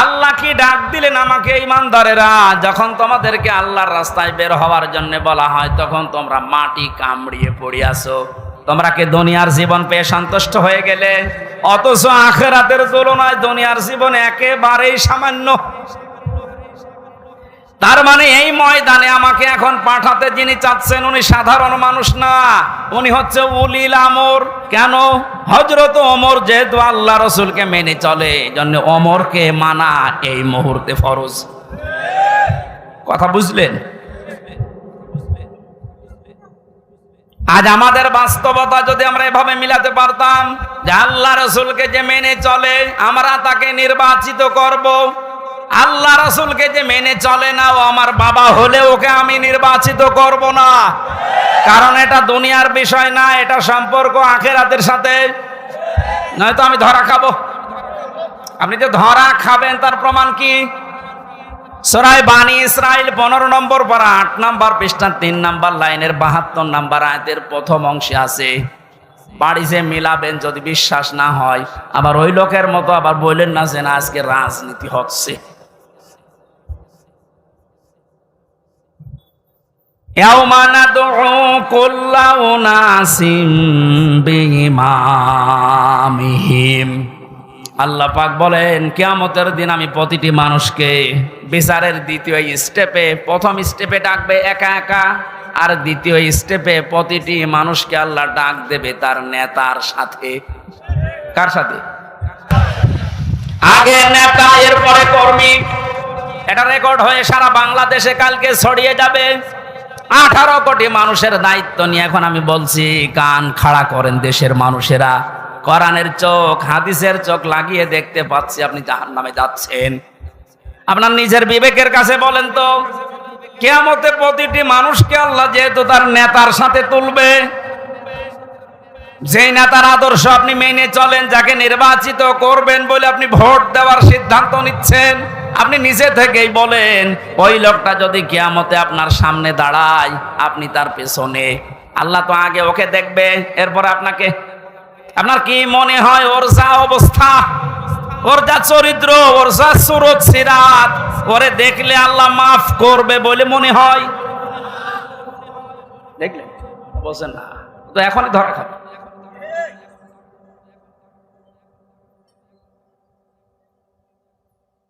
আল্লাহ কি ডাক দিলেন আমাকে ঈমানদারেরা, যখন তোমাদেরকে আল্লাহর রাস্তায় বের হওয়ার জন্য বলা হয় তখন তোমরা মাটি কামড়িয়ে পড়ে আসো। তোমরা কি দুনিয়ার জীবন পেয়ে সন্তুষ্ট হয়ে গেলে? অথচ আখিরাতের তুলনায় দুনিয়ার জীবন একেবারেই সামান্য। তার মানে এই ময়দানে আমাকে এখন পাঠাতে যিনি চাচ্ছেন উনি সাধারণ মানুষ না, উনি হচ্ছে উলিল আমর। কেন? হযরত ওমর যেহেতু আল্লাহ রাসূলকে মেনে চলে, এজন্য ওমরকে মানা এই মুহূর্তে ফরজ। কথা বুঝলেন? আজ আমাদের বাস্তবতা যদি আমরা এভাবে মিলাতে পারতাম যে আল্লাহ রাসূলকে যে মেনে চলে আমরা তাকে নির্বাচিত করব, আল্লাহ রাসূলকে যে মেনে চলে না ও আমার বাবা হলে ওকে আমি নির্বাচিত করব না, কারণ এটা দুনিয়ার বিষয় না, এটা সম্পর্ক আখিরাতের সাথে। নয়তো আমি ধরা খাবো। আপনি যে ধরা খাবেন তার প্রমাণ কি? সূরা বানী ইসরাইল 15 নম্বর পারা 8 নম্বর পৃষ্ঠা 3 নম্বর লাইনের 72 নম্বর আয়াতের প্রথম অংশে আছে, বাড়ি যে মিলাবেন যদি বিশ্বাস না হয় আবার ওই লোকের মতো আবার বললেন না যে না আজকে রাজনীতি হচ্ছে। ইয়াউমা নাদউ কুল্লা উনাসিম বিইমামিহিম। আল্লাহ পাক বলেন কিয়ামতের দিন আমি প্রতিটি মানুষকে বিচারের দ্বিতীয় স্টেপে, প্রথম স্টেপে ডাকবে একা একা, আর দ্বিতীয় স্টেপে প্রতিটি মানুষকে আল্লাহ ডাক দেবে তার নেতার সাথে। কার সাথে? আগে নেতা, এরপরে কর্মী। এটা রেকর্ড হয়ে সারা বাংলাদেশে কালকে ছড়িয়ে যাবে। 18 কোটি মানুষের দায়িত্ব নিয়ে এখন আমি বলছি, কান খাড়া করেন দেশের মানুষেরা। কোরআনের চোখ, হাদিসের চোখ লাগিয়ে দেখতে পাচ্ছি আপনি জাহান্নামে যাচ্ছেন। আপনার নিজের বিবেকের কাছে বলেন তো, কিয়ামতে প্রতিটি মানুষকে আল্লাহ যেহেতু তার নেতার সাথে তুলবে, যেই নেতার আদর্শ আপনি মেনে চলেন, যাকে নির্বাচিত করবেন বলে আপনি ভোট দেওয়ার সিদ্ধান্ত নিচ্ছেন, আপনি নিজে থেকেই বলেন ওই লোকটা যদি কিয়ামতে আপনার সামনে দাঁড়ায় আপনি তার পেছনে। আল্লাহ তো আগে ওকে দেখবে, এরপর আপনাকে। আপনার কি মনে হয় ওর যা অবস্থা, ওর যা চরিত্র, ওর যা সুরত সিরাত, ওরে দেখলে আল্লাহ মাফ করবে বলে মনে হয়? দেখলেন? বলছেন না তো এখনই ধরা খাবে।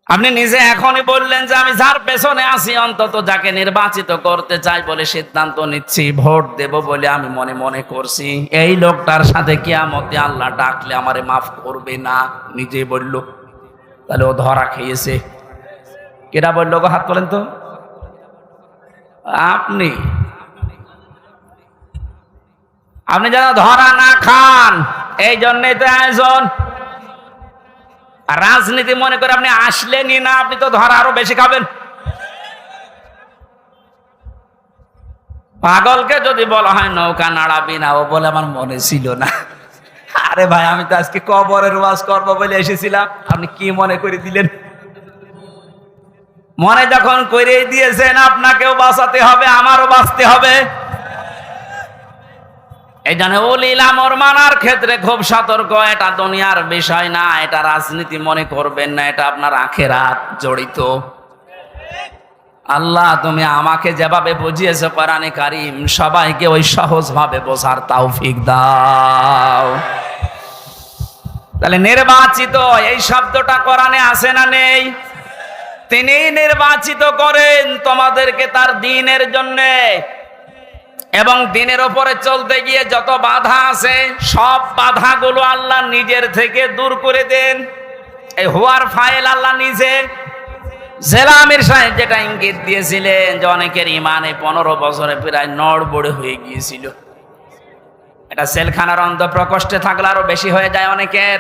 আপনি নিজে এখনই বললেন যে আমি যার পেছনে আছি, অন্তত যাকে নির্বাচিত করতে চাই বলে সিদ্ধান্ত নিচ্ছি, ভোট দেব বলে আমি মনে মনে করছি, এই লোকটার সাথে কিয়ামতে আল্লাহ ডাকলে আমারে মাফ করবে না, নিজে বলল। তাহলে ও ধরা খেয়েছে। কেটা বলল গো? হাত তোলেন তো। আপনি আপনি যেন ধরা না খান, এই জন্যই তো আয়োজন। রাজনীতি মনে করে আপনি আসলেনই না, আপনি তো ধরা আরো বেশি খাবেন। পাগলকে যদি বলা হয় নৌকা নাড়াবি না, ও বলে আমার মনে ছিল না। আরে ভাই, আমি তো আজকে কবরের ওয়াজ করবো বলে এসেছিলাম, আপনি কি মনে করে দিলেন? মনে যখন করে দিয়েছেন আপনাকেও বাঁচাতে হবে, আমারও বাঁচতে হবে। এই জন্য উলিল আমর মানার ক্ষেত্রে খুব সতর্ক। এটা দুনিয়ার বিষয় না, এটা রাজনীতি মনে করবেন না, এটা আপনার আখিরাত জড়িত। আল্লাহ তুমি আমাকে যেভাবে বুঝিয়েছো কোরআনে কারীম, সবাইকে ওই সহজ ভাবে বোঝার তৌফিক দাও। তাহলে নির্বাচিত এই শব্দটা কোরআনে আছে না নেই? তিনি নির্বাচিত করেন তোমাদেরকে তার দ্বীনের জন্য, এবং দ্বীনের উপরে চলতে গিয়ে যত বাধা আছে সব বাধাগুলো আল্লাহ নিজের থেকে দূর করে দেন। এই হুয়ার ফাইল আল্লাহ নিজে। জেলামির সাহেব যেটা ইঙ্গিত দিয়েছিলেন যে অনেকের ইমানে 15 বছরে প্রায় নড়বড়ে হয়ে গিয়েছিল, এটা সেলখানার অন্ধ প্রকোষ্ঠে থাকলে আরো বেশি হয়ে যায় অনেকের।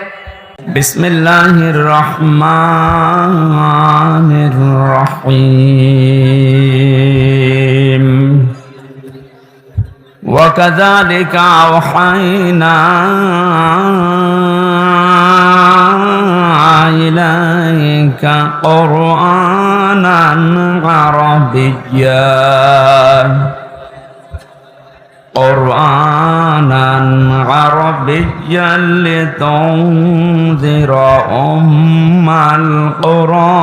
বিসমিল্লাহির রহমানির রহিম। وكذلك أوحينا إليك قرآنا عربيا قرآنا عربيا لتنذر أم القرى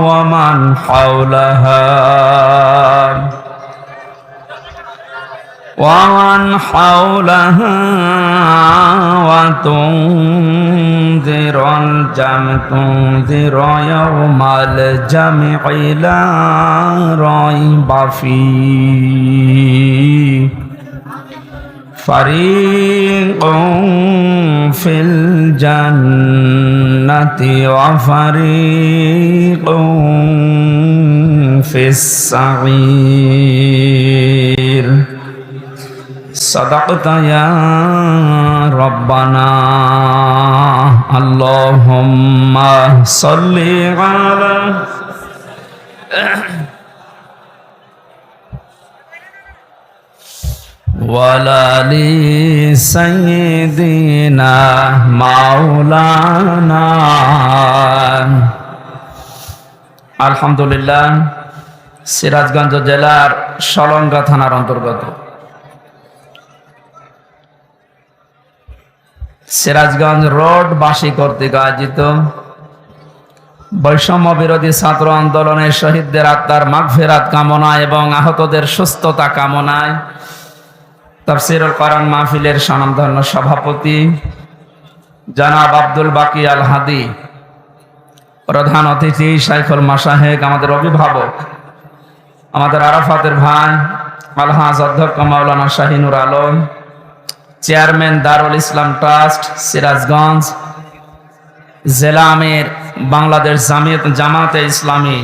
ومن حولها وتنذر يوم الجمع لا ريب فيه فريق في الجنة وفريق في السعير صدقت يا ربنا اللهم صل على وآل سيدنا مولانا আলহামদুলিল্লাহ সিরাজগঞ্জ জেলার সলঙ্গা থানার অন্তর্গত সিরাজগঞ্জ রোড বাসী কর্তৃক আয়োজিত বৈষম্য বিরোধী ছাত্র আন্দোলনের শহীদদের আত্মার মাগফিরাত কামনা এবং আহতদের সুস্থতা কামনায় তাফসীরুল কোরআন মাহফিলের স্বনামধন্য সভাপতি জনাব আব্দুল বাকি আল হাদি, প্রধান অতিথি শাইখুল মাশায়েখ, আমাদের অভিভাবক, আমাদের আরাফাতের ভাই আলহাজ অধ্যক্ষ মাওলানা শাহিনুর আলম, চেয়ারম্যান দারুল ইসলাম ট্রাস্ট সিরাজগঞ্জ, জেলা আমির বাংলাদেশ জামাতে ইসলামী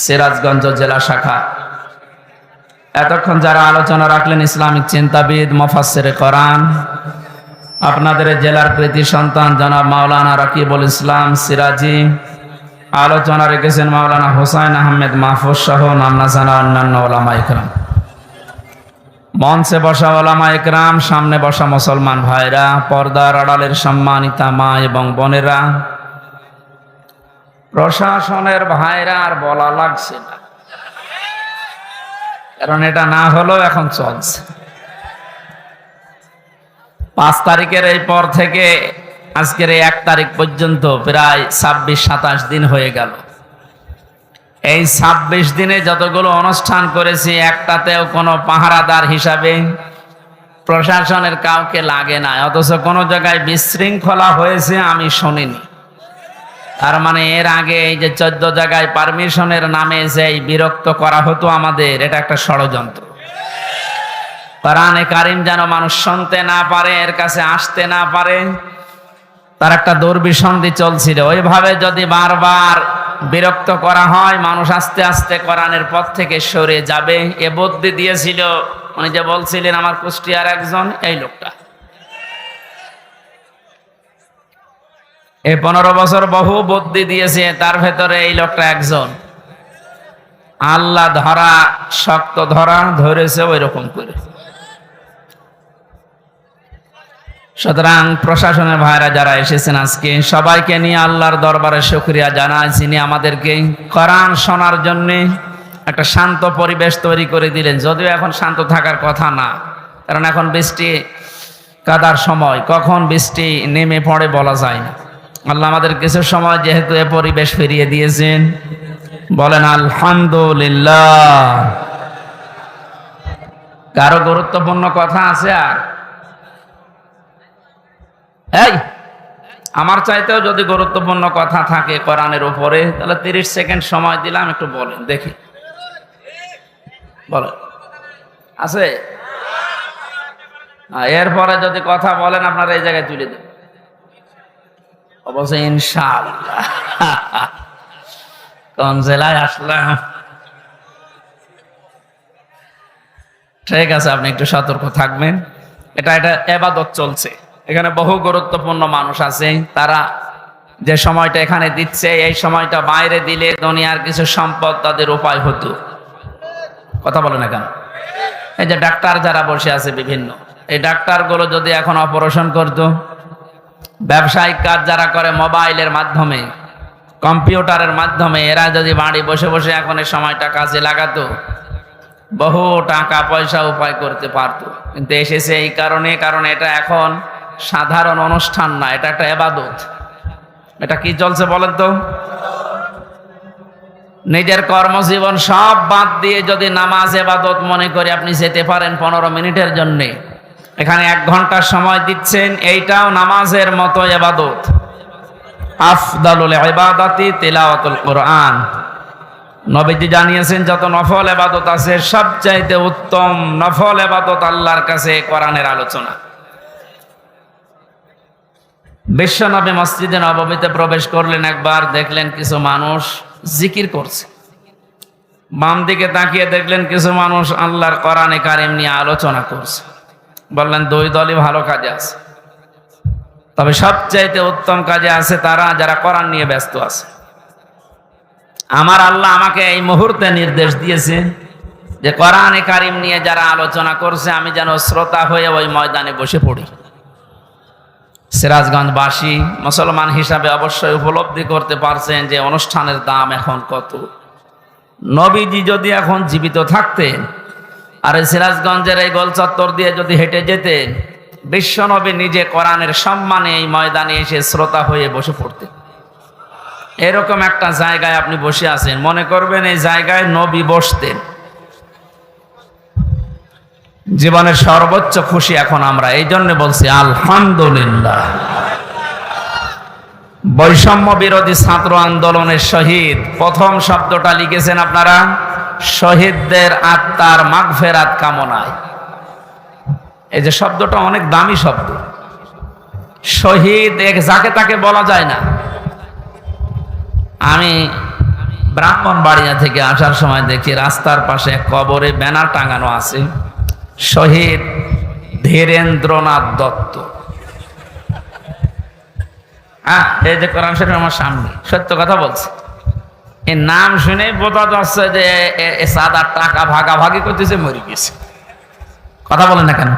সিরাজগঞ্জ জেলা শাখা, এতক্ষণ যারা আলোচনা রাখলেন ইসলামিক চিন্তাবিদ মুফাসসিরে কোরআন, আপনাদের জেলার কৃতি সন্তান জনাব মাওলানা রাকিবুল ইসলাম সিরাজি, আলোচনা রেখেছেন মাওলানা হোসাইন আহমেদ মাহফুজ সহ নাম না জানা অন্যান্য ওলামা ইকরাম, মঞ্চে বসা ওলামা ইকরাম, সামনে বসা মুসলমান ভাইরা, পর্দার আড়ালের সম্মানিতা মা এবং বোনেরা, প্রশাসনের ভাইরা, আর বলা লাগছে না কারণ এটা না হলেও এখন চলছে। 5 তারিখের এই পর থেকে আজকের এই 1 তারিখ পর্যন্ত প্রায় 26-27 দিন হয়ে গেল। এই 26 দিনে যতগুলো অনুষ্ঠান করেছি একটাতেও কোনো পাহারাদার হিসাবে প্রশাসনের কাউকে লাগে না, অথচ কোনো জায়গায় বিশৃঙ্খলা হয়েছে আমি শুনিনি। তার মানে এর আগে এই যে 14 জায়গায় পারমিশনের নামে যে বিরক্ত করা হতো আমাদের, এটা একটা ষড়যন্ত্র। কোরআনে কারীম যেন মানুষ শুনতে না পারে, এর কাছে আসতে না পারে, তার একটা দুর্বিসন্ধি চলছিল। ওইভাবে যদি বারবার বিরক্ত করা হয় মানুষ আস্তে আস্তে কোরআনের পথ থেকে সরে যাবে। এ বুদ্ধি দিয়েছিল উনি যে বলছিলেন আমার কুষ্টিয়ার একজন, এই লোকটা। এই 15 বছর বহু বুদ্ধি দিয়েছে, তার ভেতরে এই লোকটা একজন। আল্লাহ ধরা শক্ত ধরা ধরেছে ওই রকম করে। সুতরাং প্রশাসনের ভাইরা যারা এসেছেন আজকে সবাইকে নিয়ে আল্লাহর দরবারে শুকরিয়া জানাই, যিনি আমাদেরকে কোরআন শোনার জন্য একটা শান্ত পরিবেশ তৈরি করে দিলেন। যদিও এখন শান্ত থাকার কথা না, কারণ এখন বৃষ্টি কাদার সময়, কখন বৃষ্টি নেমে পড়ে বলা যায় না। আল্লাহ আমাদের কিছু সময় যেহেতু এ পরিবেশ ফিরিয়ে দিয়েছেন, বলেন আলহামদুলিল্লাহ। কারো গুরুত্বপূর্ণ কথা আছে? আর এই আমার চাইতেও যদি গুরুত্বপূর্ণ কথা থাকে কোরআনের উপরে, তাহলে 30 সেকেন্ড সময় দিলাম, একটু বলেন দেখি। বলেন, আছে? এরপরে যদি কথা বলেন আপনারা এই জায়গায় তুলে দেন অবশ্যই ইনশাআল্লাহ। কোন জেলায় আসলাম? ঠিক আছে, আপনি একটু সতর্ক থাকবেন। এটা ইবাদত চলছে, এখানে বহু গুরুত্বপূর্ণ মানুষ আছে। তারা যে সময়টা এখানে দিচ্ছে, এই সময়টা বাইরে দিলে দুনিয়ার কিছু সম্পদ তাদের উপায় হতো। কথা বলে না কেন? এই যে ডাক্তার যারা বসে আছে বিভিন্ন, এই ডাক্তারগুলো যদি এখন অপারেশন করতো, ব্যবসায়িক কাজ যারা করে মোবাইলের মাধ্যমে, কম্পিউটারের মাধ্যমে, এরা যদি বাড়ি বসে বসে এখন এই সময়টা কাজে লাগাতো, বহু টাকা পয়সা উপায় করতে পারতো, কিন্তু এসেছে এই কারণে, কারণ এটা এখন সাধারণ অনুষ্ঠান না, এটা একটা ইবাদত। এটা কি চলছে বলেন তো? নিজের কর্মজীবন সব বাদ দিয়ে যদি নামাজ ইবাদত মনে করে আপনি যেতে পারেন 15 মিনিটের জন্যে, এখানে 1 ঘন্টা সময় দিচ্ছেন, এইটাও নামাজের মতো ইবাদত। আফদালুল ইবাদাতি তিলাওয়াতুল কোরআন। নবীজি জানিয়েছেন যত নফল ইবাদত আছে সবচাইতে উত্তম নফল ইবাদত আল্লাহর কাছে কোরআনের আলোচনা। বিশ্বনবী মসজিদে নববীতে প্রবেশ করলেন, একবার দেখলেন কিছু মানুষ জিকির করছে। বাম দিকে তাকিয়ে দেখলেন কিছু মানুষ আল্লাহর কোরআনে কারিম নিয়ে আলোচনা করছে। বললেন 2 দলই ভালো কাজে আছে, তবে সবচাইতে উত্তম কাজে আছে তারা যারা কোরআন নিয়ে ব্যস্ত আছে। আমার আল্লাহ আমাকে এই মুহূর্তে নির্দেশ দিয়েছে যে কোরআনে কারিম নিয়ে যারা আলোচনা করছে আমি যেন শ্রোতা হয়ে ওই ময়দানে বসে পড়ি। সিরাজগঞ্জবাসী মুসলমান হিসাবে অবশ্যই উপলব্ধি করতে পারছেন যে অনুষ্ঠানের দাম এখন কত। নবীজি যদি এখন জীবিত থাকতেন আর এই সিরাজগঞ্জের এই গোল চত্বর দিয়ে যদি হেঁটে যেতেন, বিশ্বনবী নিজে কোরআনের সম্মানে এই ময়দানে এসে শ্রোতা হয়ে বসে পড়তেন। এরকম একটা জায়গায় আপনি বসে আছেন, মনে করবেন এই জায়গায় নবী বসতেন। জীবনের সর্বোচ্চ খুশি এখন আমরা, এই জন্য বলছি আলহামদুলিল্লাহ। বৈষম্য বিরোধী ছাত্র আন্দোলনের শহীদ, প্রথম শব্দটা লিখেছেন আপনারা শহীদদের আত্মার মাগফিরাত কামনায়। এই যে শব্দটা অনেক দামি শব্দ। শহীদ যাকে তাকে বলা যায় না। আমি ব্রাহ্মণবাড়িয়া থেকে আসার সময় দেখি রাস্তার পাশে এক কবরে ব্যানার টাঙানো আছে, শহীদ ধীরেন্দ্রনাথ দত্ত। হ্যাঁ, এই যে কোরআন শরীফ আমার সামনে, সত্য কথা বলছে। এই নাম শুনে বোঝা যাচ্ছে যে সাদা টাকা ভাগাভাগি করতেছে, মরে গেছে। কথা বলেন না কেন?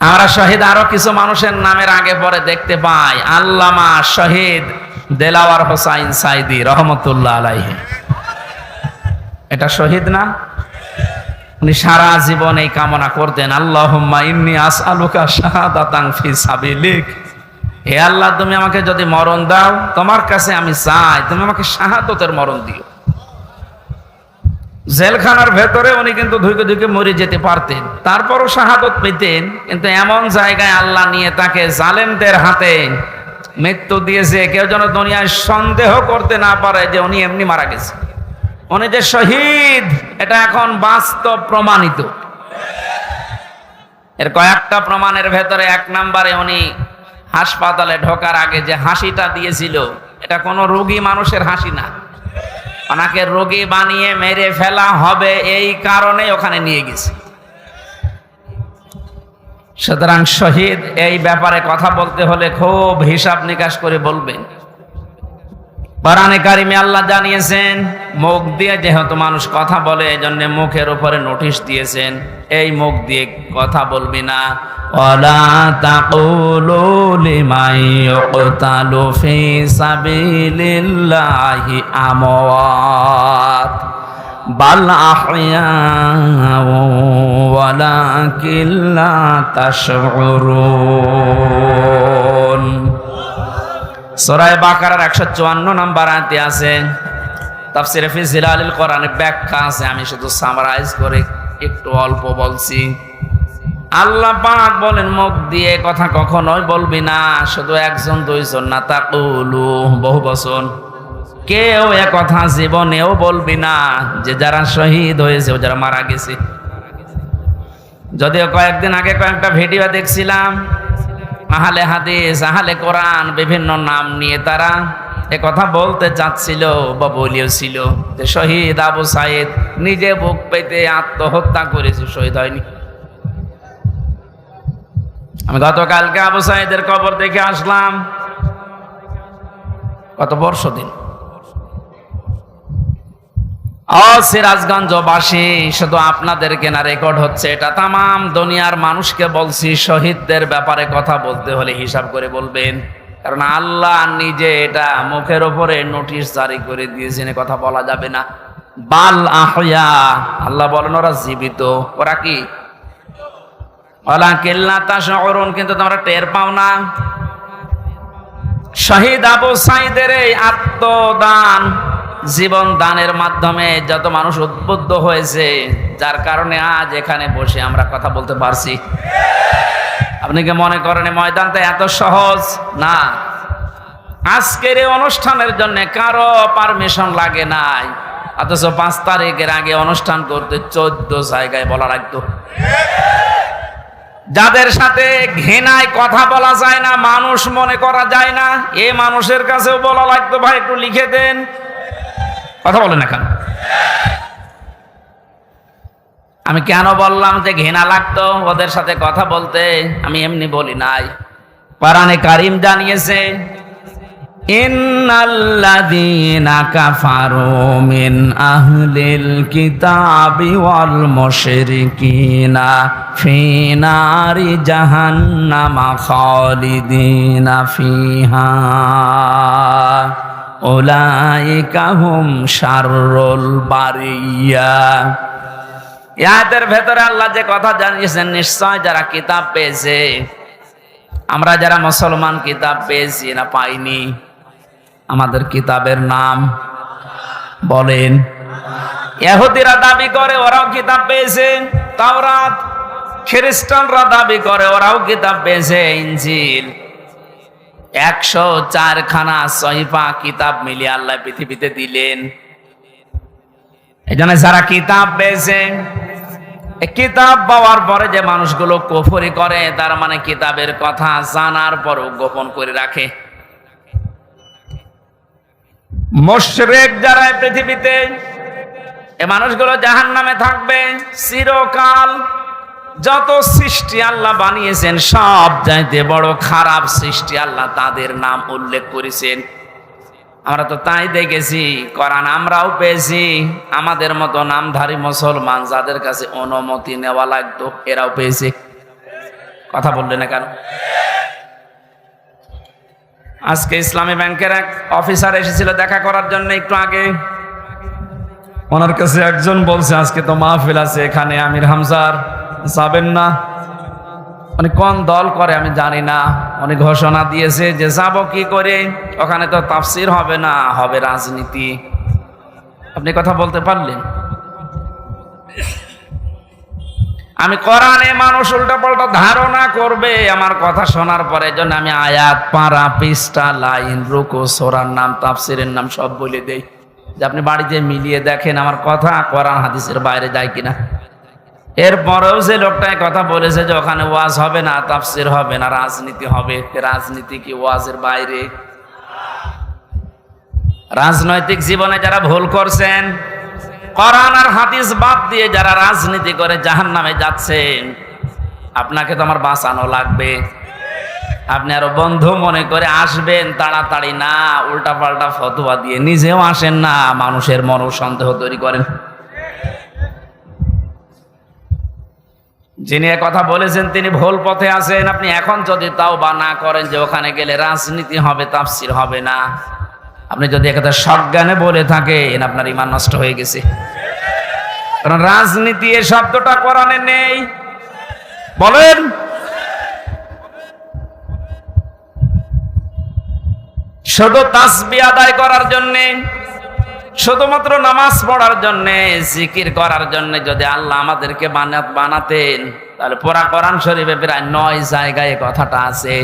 আমরা শহীদ আরো কিছু মানুষের নামের আগে পরে দেখতে পাই। আল্লামা শহীদ দেলাওয়ার হোসাইন সাইদি রহমতুল্লাহ আলাইহি, এটা শহীদ না? উনি সারা জীবন এই কামনা করতেন, আল্লাহুম্মা ইন্নী আসআলুকা শাহাদাতান ফি সাবিলিক। হে আল্লাহ, তুমি আমাকে যদি মরণ দাও, তোমার কাছে আমি চাই তুমি আমাকে শাহাদতের মরণ দিও। জেলখানার ভেতরে উনি কিন্তু ধুকে ধুকে মরে যেতে পারতেন, তারপরও শাহাদত পেতেন। কিন্তু এমন জায়গায় আল্লাহ নিয়ে তাকে জালেমদের হাতে মৃত্যু দিয়েছে, কেউ যেন দুনিয়ায় সন্দেহ করতে না পারে যে উনি এমনি মারা গেছে। উনি যে শহীদ এটা এখন বাস্তব প্রমাণিত। এর কয়েকটা প্রমাণের ভেতরে 1 নম্বরে উনি হাসপাতালে ঢোকার আগে যে হাসিটা দিয়েছিল, এটা কোনো রোগী মানুষের হাসি না। ওনাকে রোগী বানিয়ে মেরে ফেলা হবে এই কারণে ওখানে নিয়ে গেছে। সুতরাং শহীদ এই ব্যাপারে কথা বলতে হলে খুব হিসাব নিকাশ করে বলবেন। কোরআনে কারিমে আল্লাহ জানিয়েছেন, মুখ দিয়ে যেহেতু মানুষ কথা বলে এই জন্য মুখের উপরে নোটিশ দিয়েছেন, এই মুখ দিয়ে কথা বলবি না। ওয়ালা তাকুলু লিমান ইউকতালু ফি সাবিলিল্লাহি আমওয়াত বাল আহইয়াউ ওয়ালাকিন লা তাশউরুন। সূরা বাকারার 154 নম্বর আয়াতে আছে, তাফসীরে ফি জিলালিল কোরআনে ব্যাখ্যা আছে, আমি শুধু সামারাইজ করে একটু অল্প বলছি। আল্লাহ পাক বলেন মুখ দিয়ে কথা কখনোই বলবি না, শুধু 1 2 জন না, তাকুলু বহু বচন। কেউ এ কথা জীবনেও বলবি না যে যারা শহীদ হয়েছে, যারা মারা গেছে। যদিও কয়েকদিন আগে কয়েকটা ভিডিও দেখছিলাম, আহলে হাদিস আহলে কোরআন বিভিন্ন নাম নিয়ে তারা এ কথা বলতে চাচ্ছিল বা বলিয়েছিল যে শহীদ আবু সাইদ নিজে বুক পেতে আত্মহত্যা করেছে, শহীদ হয়নি। আমি গতকালকে আবু সাইদের কবর দেখে আসলাম, কত বর্ষ দিন। সিরাজগঞ্জবাসী, শুধু আপনাদেরকে না রেকর্ড হচ্ছে, এটা তামাম দুনিয়ার মানুষকে বলছি, শহীদদের ব্যাপারে কথা বলতে হলে হিসাব করে বলবেন, কারণ আল্লাহ নিজে এটা মুখের উপরে নোটিশ জারি করে দিয়েছেন, কথা বলা যাবে না। বাল আহয়া, আল্লাহ বলেন ওরা জীবিত। ওরা কি? ওয়ালাকিন লা তাশউরুন, কিন্তু তোমরা টের পাও না। শহীদ আবু সাঈদের এই আত্মদান, জীবন দানের মাধ্যমে যত মানুষ উদ্বুদ্ধ হয়েছে, যার কারণে আজ এখানে বসে আমরা কথা বলতে পারছি। আপনি কি মনে করেন এই ময়দানটা এত সহজ? না। আজকের এই অনুষ্ঠানের জন্য কারো পারমিশন লাগে নাই, অথচ 5 তারিখের আগে অনুষ্ঠান করতে 14 জায়গায় বলা লাগতো। যাদের সাথে ঘৃণায় কথা বলা যায় না, মানুষ মনে করা যায় না, এই মানুষের কাছেও বলা লাগতো ভাই একটু লিখে দেন। কথা বলেন না কেন? আমি কেন বললাম যে ঘৃণা লাগতো ওদের সাথে কথা বলতে? আমি এমনি বলি নাই। কোরআনে কারীম জানিয়েছে, ইন্নাল্লাযীনা কাফারু মিন আহলিল কিতাবি ওয়াল মুশরিকিনা ফি নারি জাহান্নামা খালিদিনা ফিহা উলাইকা হুম শাররুল বারিয়া। এই আয়াতের ভেতরে আল্লাহ যে কথা জানিয়েছেন, নিশ্চয় যারা কিতাব পেয়েছে, আমরা যারা মুসলমান কিতাব পেয়েছি না পাইনি? আমাদের কিতাবের নাম বলেন। ইহুদিরা দাবি করে ওরাও কিতাব পেয়েছে তাওরাত, খ্রিস্টানরা দাবি করে ওরাও কিতাব পেয়েছে ইনজিল। 104 খানা সহিফা কিতাব মিলিয়ে আল্লাহ পৃথিবীতে দিলেন। এই জন্য যারা কিতাব পেয়েছে, কিতাব পাওয়ার পরে যে মানুষগুলো কুফরি করে, তার মানে কিতাবের কথা জানার পরও গোপন করে রাখে। মুশরিক যারা পৃথিবীতে, এই মানুষগুলো জাহান্নামে থাকবে চিরকাল। যত সৃষ্টি আল্লাহ বানিয়েছেন, সব চাইতে বড় খারাপ সৃষ্টি আল্লাহ তাদের নাম উল্লেখ করেছেন। আমরা তো তাই দেখেছি, কোরআন আমরাও পেয়েছি। আমাদের মতো নামধারী মুসলমান যাদের কাছে অনুমতি নেওয়া লাগতো, এরাও পেয়েছে। কথা বললেন না কেন? আজকে ইসলামী ব্যাংকের এক অফিসার এসেছিল দেখা করার জন্য একটু আগে। ওনার কাছে একজন বলছে, আজকে তো মাহফিল আছে এখানে আমির হামজার, যাবেন না? উনি কোন দল করে আমি জানি না, উনি ঘোষণা দিয়েছে যে যাব কি করে, ওখানে তো তাফসীর হবে না, হবে রাজনীতি। আপনি কথা বলতে পারলেন? আমি কোরআনে মানুষ উল্টাপাল্টা ধারণা করবে আমার কথা শোনার পরে, জন্য আমি আয়াত, পারা, পৃষ্ঠা, লাইন, রুকু, সূরার নাম, তাফসীরের নাম সব বলে দেই, যে আপনি বাড়িতে মিলিয়ে দেখেন আমার কথা কোরআন হাদিসের বাইরে যায় কিনা। এরপরেও যে লোকটা কথা বলেছে যে ওখানে ওয়াজ হবে না, তাফসীর হবে না, রাজনীতি হবে, রাজনীতি কি ওয়াজের বাইরে? রাজনৈতিক জীবনে যারা ভুল করছেন, কোরআন আর হাদিস বাদ দিয়ে যারা রাজনীতি করে জাহান্নামে যাচ্ছেন, আপনাকে তো আমার বাঁচানো লাগবে। আপনি আরো বন্ধু মনে করে আসবেন তাড়াতাড়ি না, উল্টাপাল্টা ফতোয়া দিয়ে নিজেও আসেন না, মানুষের মনও সন্দেহ তৈরি করেন। যিনি কথা বলেছেন তিনি ভুল পথে আছেন। আপনি এখন যদি তাওবা না করেন যে ওখানে গেলে রাজনীতি হবে, তাফসীর হবে না, আপনি যদি একথা সজ্ঞানে বলে থাকেন, আপনার ঈমান নষ্ট হয়ে গেছে। কারণ রাজনীতি এই শব্দটা কোরআনে নেই। বলেন, শুধু তাসবিহ আদায় করার জন্যে, শুধুমাত্র নামাজ পড়ার জন্যে, জিকির করার জন্যে যদি আল্লাহ আমাদেরকে বানাতেন, তাহলে পুরা কোরআন শরীফে প্রায় 9 জায়গায় কথাটা আছে,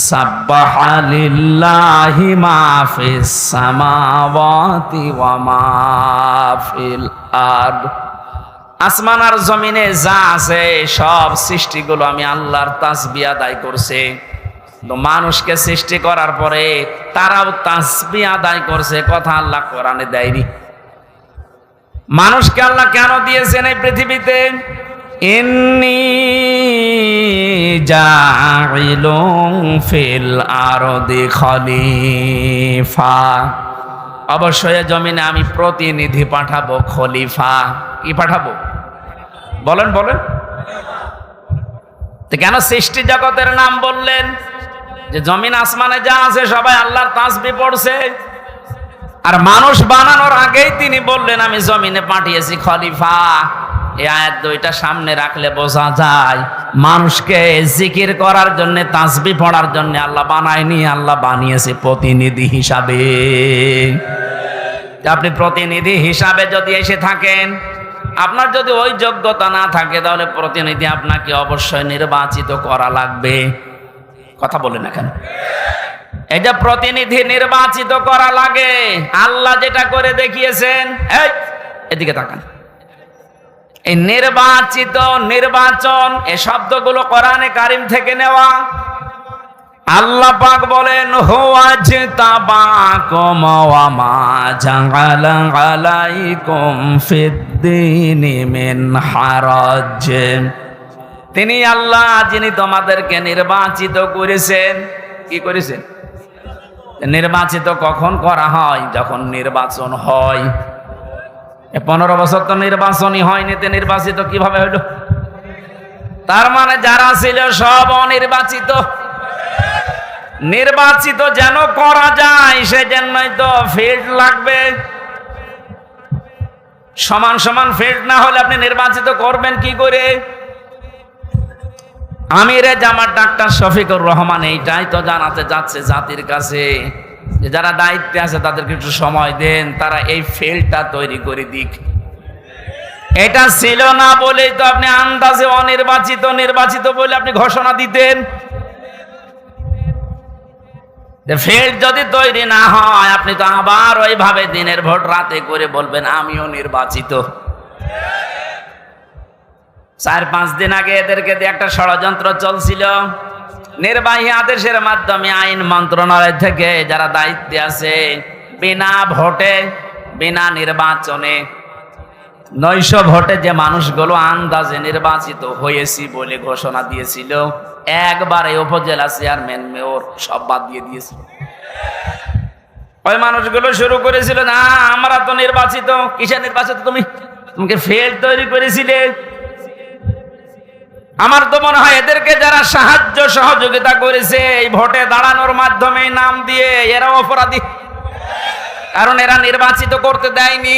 সাব্বাহা লিল্লাহি মা ফিস সামাওয়াতি ওয়া মা ফিল আরদ। আসমান আর জমিনে যা আছে সব সৃষ্টিগুলো আমি আল্লাহর তাসবিহ আদায় করছে। তো মানুষকে সৃষ্টি করার পরে তারাও তাসবিহ আদায় করছে, কথা আল্লাহ কোরআনে দেয়নি। মানুষকে আল্লাহ কেন দিয়েছেন এই পৃথিবীতে? ইন্নী জাইলুন ফিল আরদি খলিফা, অবশ্যই জমিনে আমি প্রতিনিধি পাঠাবো, খলিফা। কি পাঠাবো? বলেন বলেন। তো কেন সৃষ্টি জগতের নাম বললেন? যে জমিন আসমানে যা আছে সবাই আল্লাহর তাসবিহ পড়ছে। আর মানুষ বানানোর আগেই তিনি বললেন আমি জমিনে পাঠিয়েছি খলিফা। এই আয়াত দুইটা সামনে রাখলে বোঝা যায় মানুষকে জিকির করার জন্য, তাসবিহ পড়ার জন্য আল্লাহ বানায়নি, আল্লাহ বানিয়েছে প্রতিনিধি হিসাবে। আপনি প্রতিনিধি হিসাবে যদি এসে থাকেন, আপনার যদি ওই যোগ্যতা না থাকে, তাহলে প্রতিনিধি আপনাকে অবশ্যই নির্বাচিত করা লাগবে। কথা বলেন না কেন? এটা প্রতিনিধি নির্বাচিত করা লাগে। আল্লাহ যেটা করে দেখিয়েছেন, এই এদিকে তাকান, এই নির্বাচিত, নির্বাচন, এই শব্দগুলো কোরআনে কারিম থেকে নেওয়া। আল্লাহ পাক বলেন হুয়াজতাবাকুম ওয়া মা জাআলা আলাইকুম ফিদ্দীনি মিন হারাজ। তিনি আল্লাহ যিনি তোমাদেরকে নির্বাচিত করেছেন। কি করেছেন? নির্বাচিত কখন করা হয়? যখন নির্বাচন হয়। 15 বছর তো নির্বাচনই হয়নি, তো নির্বাচিত কিভাবে হইল? তার মানে যারা ছিল সব অনির্বাচিত। নির্বাচিত যেন করা যায় সেজন্যই তো ফিল্ড লাগবে। সমান সমান ফিল্ড না হলে আপনি নির্বাচিত করবেন কি করে? আমিরে জামাত ডাক্তার শফিকুর রহমান এইটাই তো জানাতে যাচ্ছে জাতির কাছে, যে যারা দায়িত্বে আছে তাদেরকে একটু সময় দেন, তারা এই ফিল্ডটা তৈরি করে দিক। এটা ছিল না বলেই তো আপনি আন্দাজে অনির্বাচিত, নির্বাচিত বলে আপনি ঘোষণা দিতেন। ফিল্ড যদি তৈরি না হয়, আপনি তো আবার ওইভাবে দিনের ভোট রাতে করে বলবেন আমিও নির্বাচিত। 4-5 দিন আগে এদেরকে দিয়ে একটা ষড়যন্ত্র চলছিল। নির্বাহী আদেশের মাধ্যমে আইন মন্ত্রণালয় থেকে যারা দায়িত্বে আছে, বিনা ভোটে, বিনা নির্বাচনে, 900 ভোটে যে মানুষগুলো আন্দাজে নির্বাচিত হয়েছি বলে ঘোষণা দিয়েছিল, একবারে উপজেলা চেয়ারম্যান, মেয়র সব বাদ দিয়ে দিয়েছিল। ওই মানুষগুলো শুরু করেছিল, না আমরা তো নির্বাচিত। কিসে নির্বাচিত? তোমাকে ফেল তৈরি করেছিলে। আমার তো মনে হয় এদেরকে যারা সাহায্য সহযোগিতা করেছে এই ভোটে দাঁড়ানোর মাধ্যমে নাম দিয়ে, এরা অপরাধী, কারণ এরা নির্বাচিত করতে দেয়নি।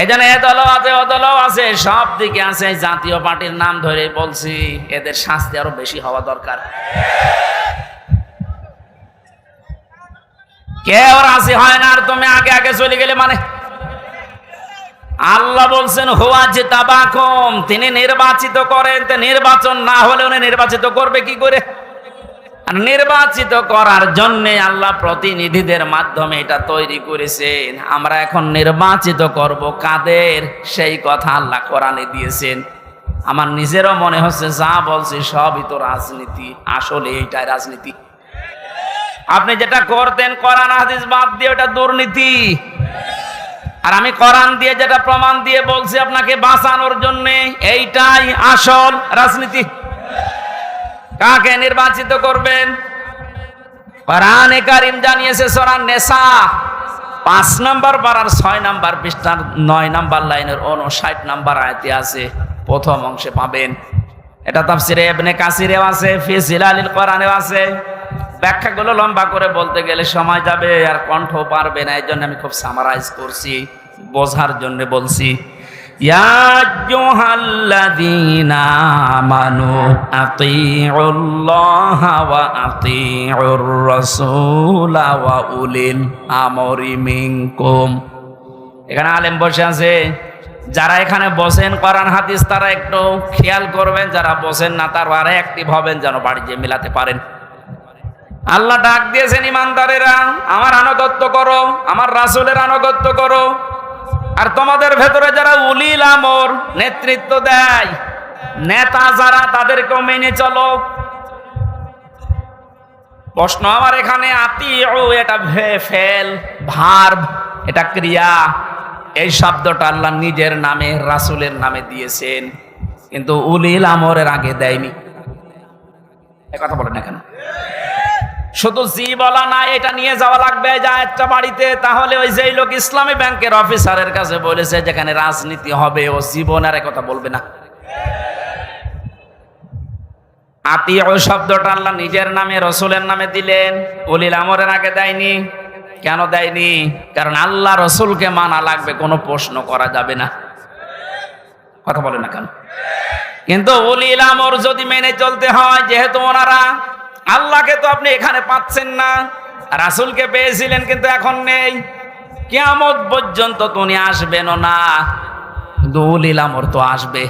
এই জন্য এ দলও আছে, ও দলও আছে, সব দিকে আছে। জাতীয় পার্টির নাম ধরে বলছি, এদের শাস্তি আরো বেশি হওয়া দরকার। কেউ রাজি হয় না, আর তুমি আগে আগে চলে গেলে মানে। আল্লাহ বলছেন হুয়াজতাবাকুম, তিনি নির্বাচিত করেন। তো নির্বাচন না হলে উনি নির্বাচিত করবে কি করে? আর নির্বাচিত করার জন্য আল্লাহ প্রতিনিধিদের মাধ্যমে এটা তৈরি করেছেন। আমরা এখন নির্বাচিত করব কাদের, সেই কথা আল্লাহ কোরআনে দিয়েছেন। আমার নিজেরও মনে হচ্ছে যা বলছি সবই তো রাজনীতি। আসলে এইটাই রাজনীতি। আপনি যেটা করতেন কোরআন হাদিস বাদ দিয়ে, ওটা দুর্নীতি। আর আমি কোরআন দিয়ে যেটা প্রমাণ দিয়ে বলছি আপনাকে বাঁচানোর জন্য, এইটাই আসল রাজনীতি। কাকে নির্বাচিত করবেন? কোরআনে কারীম জানিয়েছে সূরা নিসা 5 নম্বর পারার 6 নম্বর পৃষ্ঠার 9 নম্বর লাইনের 59 নম্বর আয়াতে আছে, প্রথম অংশে পাবেন। এটা তাফসিরে ইবনে কাসিরেও আছে, ফি জিলালিল কোরআনেও আছে। ব্যাখ্যাগুলো লম্বা করে বলতে গেলে সময় যাবে, আর কণ্ঠ পারবে না। এই জন্য আমি খুব সামারাইজ করছি, বোঝার জন্য বলছি। ইয়া আইয়ুহাল্লাযীনা আমানু আতিউল্লাহা ওয়া আতিউর রাসূলা ওয়া উলিল আমরি মিনকুম। এখানে আলেম বসে আছে, যারা এখানে বসেন কোরআন হাদিস তারা একটু খেয়াল করবেন, যারা বসেন না তারা আরে অ্যাক্টিভ হবেন, যেন বাড়ি যেয়ে মিলাতে পারেন। আল্লাহ ডাক দিয়েছেন ইমানদারেরা, আমার আনুগত্য করো, আমার রাসূলের আনুগত্য করো। আর তোমাদের ভেতরে যারা উলিল আমর, নেতৃত্ব দেয়, নেতা যারা, তাদেরকেও মেনে চলো। প্রশ্ন আমার এখানে, আতিউ এটা ফেল, ভার্ব, এটা ক্রিয়া। এই শব্দটা আল্লাহ নিজের নামে, রাসূলের নামে দিয়েছেন, কিন্তু উলিল আমরের আগে দেয়নি। এ কথা বলেন না কেন? শুধু জি বলা না, এটা নিয়ে যাওয়া লাগবে যা একটা বাড়িতে। তাহলে ওই যেই লোক ইসলামী ব্যাংকের অফিসারের কাছে বলেছে যেখানে রাজনীতি হবে, ও জীবন আর কথা বলবে না। আতিউ শব্দটা আল্লাহ নিজের নামে রসুলের নামে দিলেন, উলিল আমরের আগে দেয়নি। কেন দেয়নি? কারণ আল্লাহ রসুলকে মানা লাগবে, কোনো প্রশ্ন করা যাবে না। কথা বলে না কেন? কিন্তু উলিল আমর যদি মেনে চলতে হয়, যেহেতু ওনারা আল্লাহকে তো আপনি এখানে পাচ্ছেন না, রাসূলকে পেয়েছিলেন কিন্তু এখন নেই, কিয়ামত পর্যন্ত তো উনি আসবেনও না, কিন্তু উলিল আমর তো আসবে।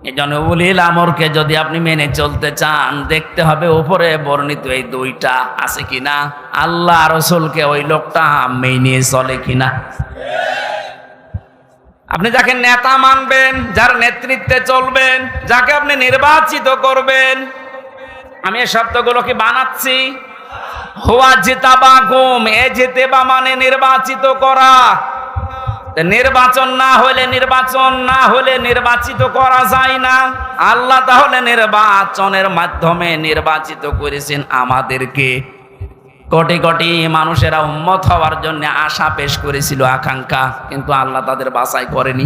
এই জন্য উলিল আমরকে যদি আপনি মেনে চলতে চান, দেখতে হবে উপরে বর্ণিত এই দুইটা আছে কিনা, আল্লাহ রসুলকে ওই লোকটা মেনে চলে কিনা। আপনি যাকে নেতা মানবেন, যার নেতৃত্বে চলবেন, যাকে আপনি নির্বাচিত করবেন, আমি এই শব্দগুলো কি বানাচ্ছি? হুয়া জিতাবাকুম, এ জিতেবা মানে নির্বাচিত করা। নির্বাচন না হলে নির্বাচিত করা যায় না। আল্লাহ তাহলে নির্বাচনের মাধ্যমে নির্বাচিত করেছেন আমাদেরকে। কোটি কোটি মানুষেরা উম্মত হওয়ার জন্য আশা পেশ করেছিল, আকাঙ্ক্ষা, কিন্তু আল্লাহ তাদের বাছাই করেনি।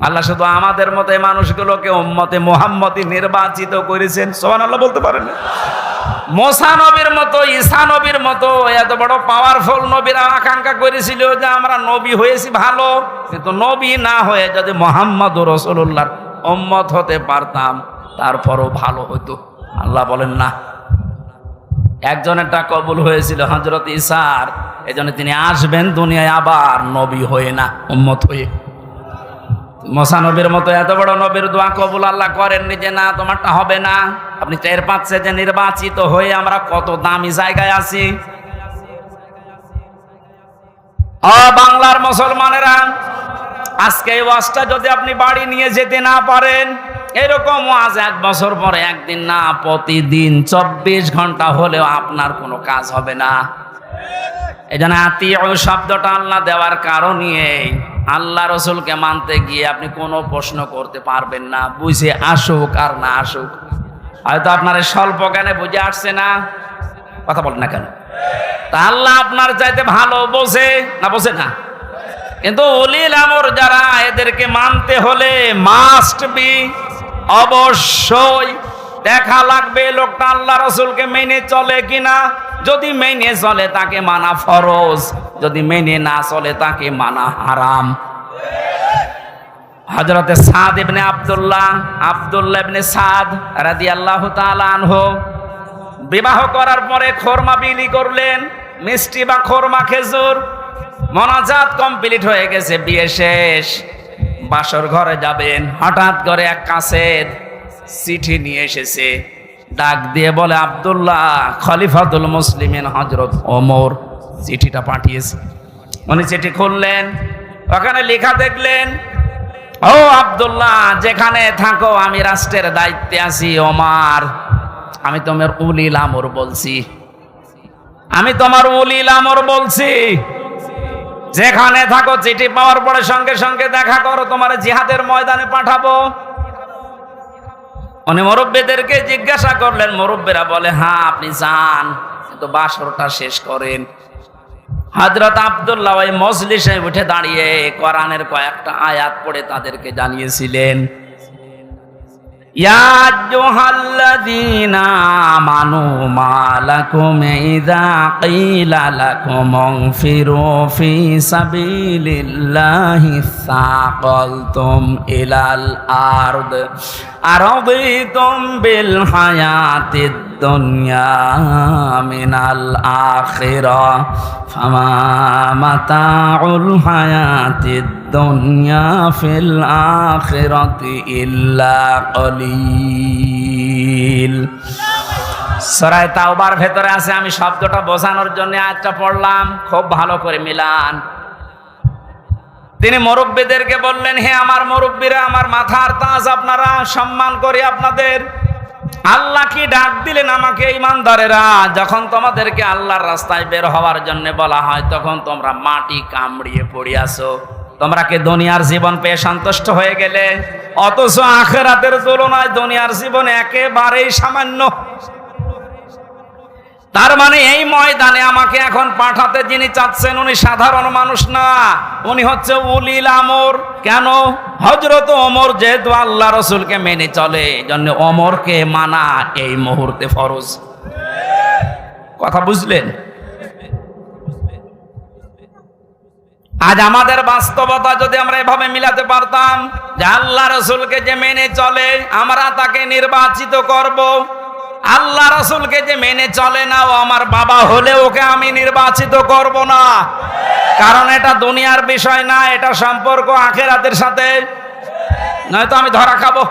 আল্লাহ শুধু আমাদের মতো মানুষগুলোকে উম্মতে মুহাম্মদী নির্বাচিত করেছেন। সুবহানাল্লাহ বলতে পারেন? মুসা নবীর মতো, ঈসা নবীর মতো এত বড় পাওয়ারফুল নবীরা আকাঙ্ক্ষা করেছিল যে আমরা নবী হয়েছি ভালো, কিন্তু নবী না হয়ে যদি মুহাম্মদুর রাসূলুল্লাহর উম্মত হতে পারতাম তারপরও ভালো হতো। আল্লাহ বলেন না। একজনেরটা কবুল হয়েছিল হযরত ঈসার, এজন্য তিনি আসবেন দুনিয়ায় আবার নবী হয়ে না, উম্মত হয়ে। মুসা নবীর মতো এত বড় নবীর দোয়া কবুল আল্লাহ করেননি যে না তোমারটা হবে না। আপনি টের পাচ্ছেন যে নির্বাচিত হয়ে আমরা কত দামি জায়গায় আছি। বাংলার মুসলমানেরা, আজকে এই ওয়াজটা যদি আপনি বাড়ি নিয়ে যেতে না পারেন, এরকম ওয়াজ 1 বছর পরে একদিন না, প্রতিদিন 24 ঘন্টা হলেও আপনার কোনো কাজ হবে না। এই জন্য আতিউ শব্দটা আল্লাহ দেওয়ার কারণে আল্লাহ রসুলকে মানতে গিয়ে আপনি কোনো প্রশ্ন করতে পারবেন না, বুঝে আসুক আর না আসুক। হয়তো আপনার স্বল্প জ্ঞানে বুঝে আসছে না, কথা বলেন না কেন? তা আল্লাহ আপনার চাইতে ভালো বোঝে না, কিন্তু উলিল আমর যারা, এদেরকে মানতে হলে মাস্ট বি, অবশ্যই দেখা লাগবে লোকটা আল্লাহ রসুলকে মেনে চলে কিনা। যদি মেনে চলে তাকে মানা ফরজ, যদি মেনে না চলে তাকে মানা হারাম। হযরতে সাদ ইবনে আব্দুল্লাহ ইবনে সাদ রাদিয়াল্লাহু তাআলা আনহু বিবাহ করার পরে খোরমা বিলি করলেন, মিষ্টি বা খোরমা খেজুর। মোনাজাত কমপ্লিট হয়ে গেছে, বিয়ে শেষ, বাসর ঘরে যাবেন, হঠাৎ করে এক কাছের চিঠি নিয়ে এসেছে, ডাক দিয়ে বলে আব্দুল্লাহ খলিফাতুল মুসলিমিন হযরত ওমর চিঠিটা পাঠিয়েছে। উনি চিঠি খুললেন, ওখানে লেখা দেখলেন, ও আব্দুল্লাহ যেখানে থাকো আমি রাষ্ট্রের দায়িত্বে আছি, ওমর আমি তোমার উলিল আমর বলছি, যেখানে থাকো চিঠি পাওয়ার পরে সঙ্গে সঙ্গে দেখা করো, তোমার জিহাদের ময়দানে পাঠাবো। উনি মুরব্বীদেরকে জিজ্ঞাসা করলেন, মুরব্বীরা বলে হ্যাঁ আপনি যান, কিন্তু বাসরটা শেষ করেন। হযরত আব্দুল্লাহ ওই মজলিসে উঠে দাঁড়িয়ে কোরআনের কয়েকটা আয়াত পড়ে তাদেরকে জানিয়েছিলেন, ইয়া আইয়ুহাল্লাযীনা আমানু মা লাকুম ইযা ক্বিলা লাকুম ইনফিরু ফি সাবিলিল্লাহি সাকালতুম ইলাল আরদ আরাদিতুম বিল হায়াতিদ দুনিয়া মিনাল আখিরাহ ফামা মাতাউল হায়াতিদ দুনিয়া ফিল আখিরাতি ইল্লা কলিল। সূরা তাওবার ভেতরে আছে, আমি শব্দটা বোঝানোর জন্য আয়াতটা পড়লাম, খুব ভালো করে মিলান। তিনি মুরব্বীদেরকে বললেন, হে আমার মুরব্বীরা, আমার মাথার তাজ, আপনারা সম্মান করি আপনাদের। আল্লাহ কি ডাক দিলেন আমাকে, ঈমানদারেরা, যখন তোমাদেরকে আল্লাহর রাস্তায় বের হওয়ার জন্য বলা হয় তখন তোমরা মাটি কামড়িয়ে পড়ে আসো। তোমরা কি দুনিয়ার জীবন পেয়ে সন্তুষ্ট হয়ে গেলে? অথচ আখিরাতের তুলনায় দুনিয়ার জীবন একেবারেই সামান্য। তার মানে এই ময়দানে আমাকে এখন পাঠাতে যিনি চাচ্ছেন উনি সাধারণ মানুষ না, উনি হচ্ছে উলিল আমর। কেন? হযরত ওমর যেহেতু আল্লাহ রাসূলকে মেনে চলে, জন্য ওমরকে মানা এই মুহূর্তে ফরজ। কথা বুঝলেন? আজ আমাদের বাস্তবতা যদি আমরা এভাবে মিলাতে পারতাম যে আল্লাহ রাসূলকে যে মেনে চলে আমরা তাকে নির্বাচিত করব, আল্লাহ রাসূলকে যে মেনে চলে না ও আমার বাবা হলে ওকে আমি নির্বাচিত করব না, কারণ এটা দুনিয়ার বিষয় না, এটা সম্পর্ক আখিরাতের সাথে। নয়তো আমি ধরা খাবো।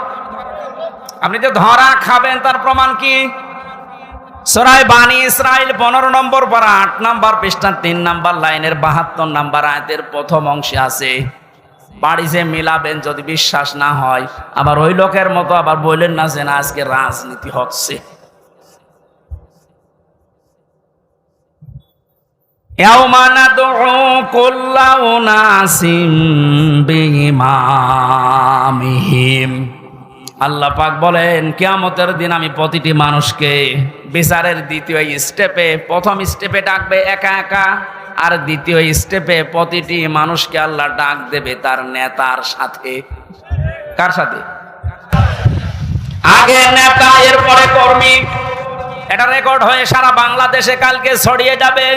আপনি যে ধরা খাবেন তার প্রমাণ কি? সূরা বানী ইসরাইল 15 নম্বর পারা 8 নম্বর পৃষ্ঠা 3 নম্বর লাইনের 72 নম্বর আয়াতের প্রথম অংশে আছে, বাড়িতে মিলাবেন যদি বিশ্বাস না হয়। আবার ওই লোকের মতো আবার বললেন না যে না আজকে রাজনীতি হচ্ছে। ইয়াউমা নাদউ কুল্লা উনাসিম বিইমামিহিম। আল্লাহ পাক বলেন কিয়ামতের দিন আমি প্রতিটি মানুষকে বিচারের দ্বিতীয় স্টেপে, প্রথম স্টেপে ডাকবে একা একা, আর দ্বিতীয় স্টেপে প্রতিটি মানুষকে আল্লাহ ডাক দেবে তার নেতার সাথে। কার সাথে? আগে নেতা, এরপরে কর্মী। এটা রেকর্ড হয়ে সারা বাংলাদেশে কালকে ছড়িয়ে যাবে।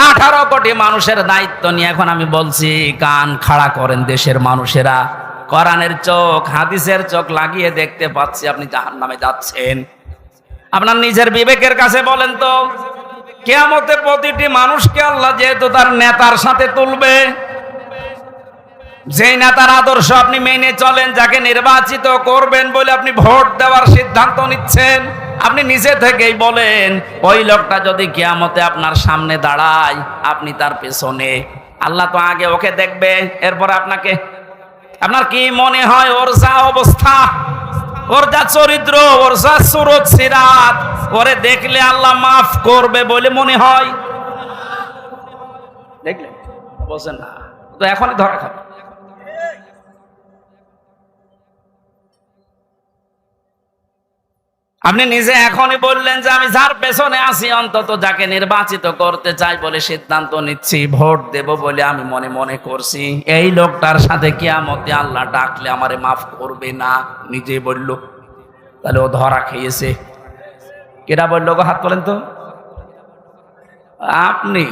18 কোটি মানুষের দায়িত্ব নিয়ে এখন আমি বলছি, কান খাড়া করেন দেশের মানুষেরা। কোরআনের চোখ, হাদিসের চোখ লাগিয়ে দেখতে পাচ্ছি আপনি জাহান্নামে যাচ্ছেন। আপনার নিজের বিবেকের কাছে বলেন তো, কিয়ামতে প্রতিটি মানুষকে আল্লাহ যেহেতু তার নেতার সাথে তুলবে, যেই নেতার আদর্শ আপনি মেনে চলেন, যাকে নির্বাচিত করবেন বলে আপনি ভোট দেওয়ার সিদ্ধান্ত নিচ্ছেন, আপনি নিজে থেকেই বলেন ওই লোকটা যদি কিয়ামতে আপনার সামনে দাঁড়ায় আপনি তার পেছনে। আল্লাহ তো আগে ওকে দেখবে, এরপর আপনাকে। আপনার কি মনে হয় ওর যা অবস্থা, ওর যা চরিত্র, ওর যা সুরত সিরাত, ওরে দেখলে আল্লাহ মাফ করবে বলে মনে হয়? দেখলেন? বলছেন না তো এখনই ধরা খাবে। আপনি নিজে এখনই বললেন যে আমি যার পেছনে আছি, অন্তত যাকে নির্বাচিত করতে চাই বলে সিদ্ধান্ত নিচ্ছি, ভোট দেব বলে আমি মনে মনে করছি, এই লোকটার সাথে কিয়ামতে আল্লাহ ডাকলে আমারে মাফ করবে না, নিজে বলল। তাহলে ও ধরা খেয়েছে। কেটা বললো গো? হাত তোলেন তো। আপনি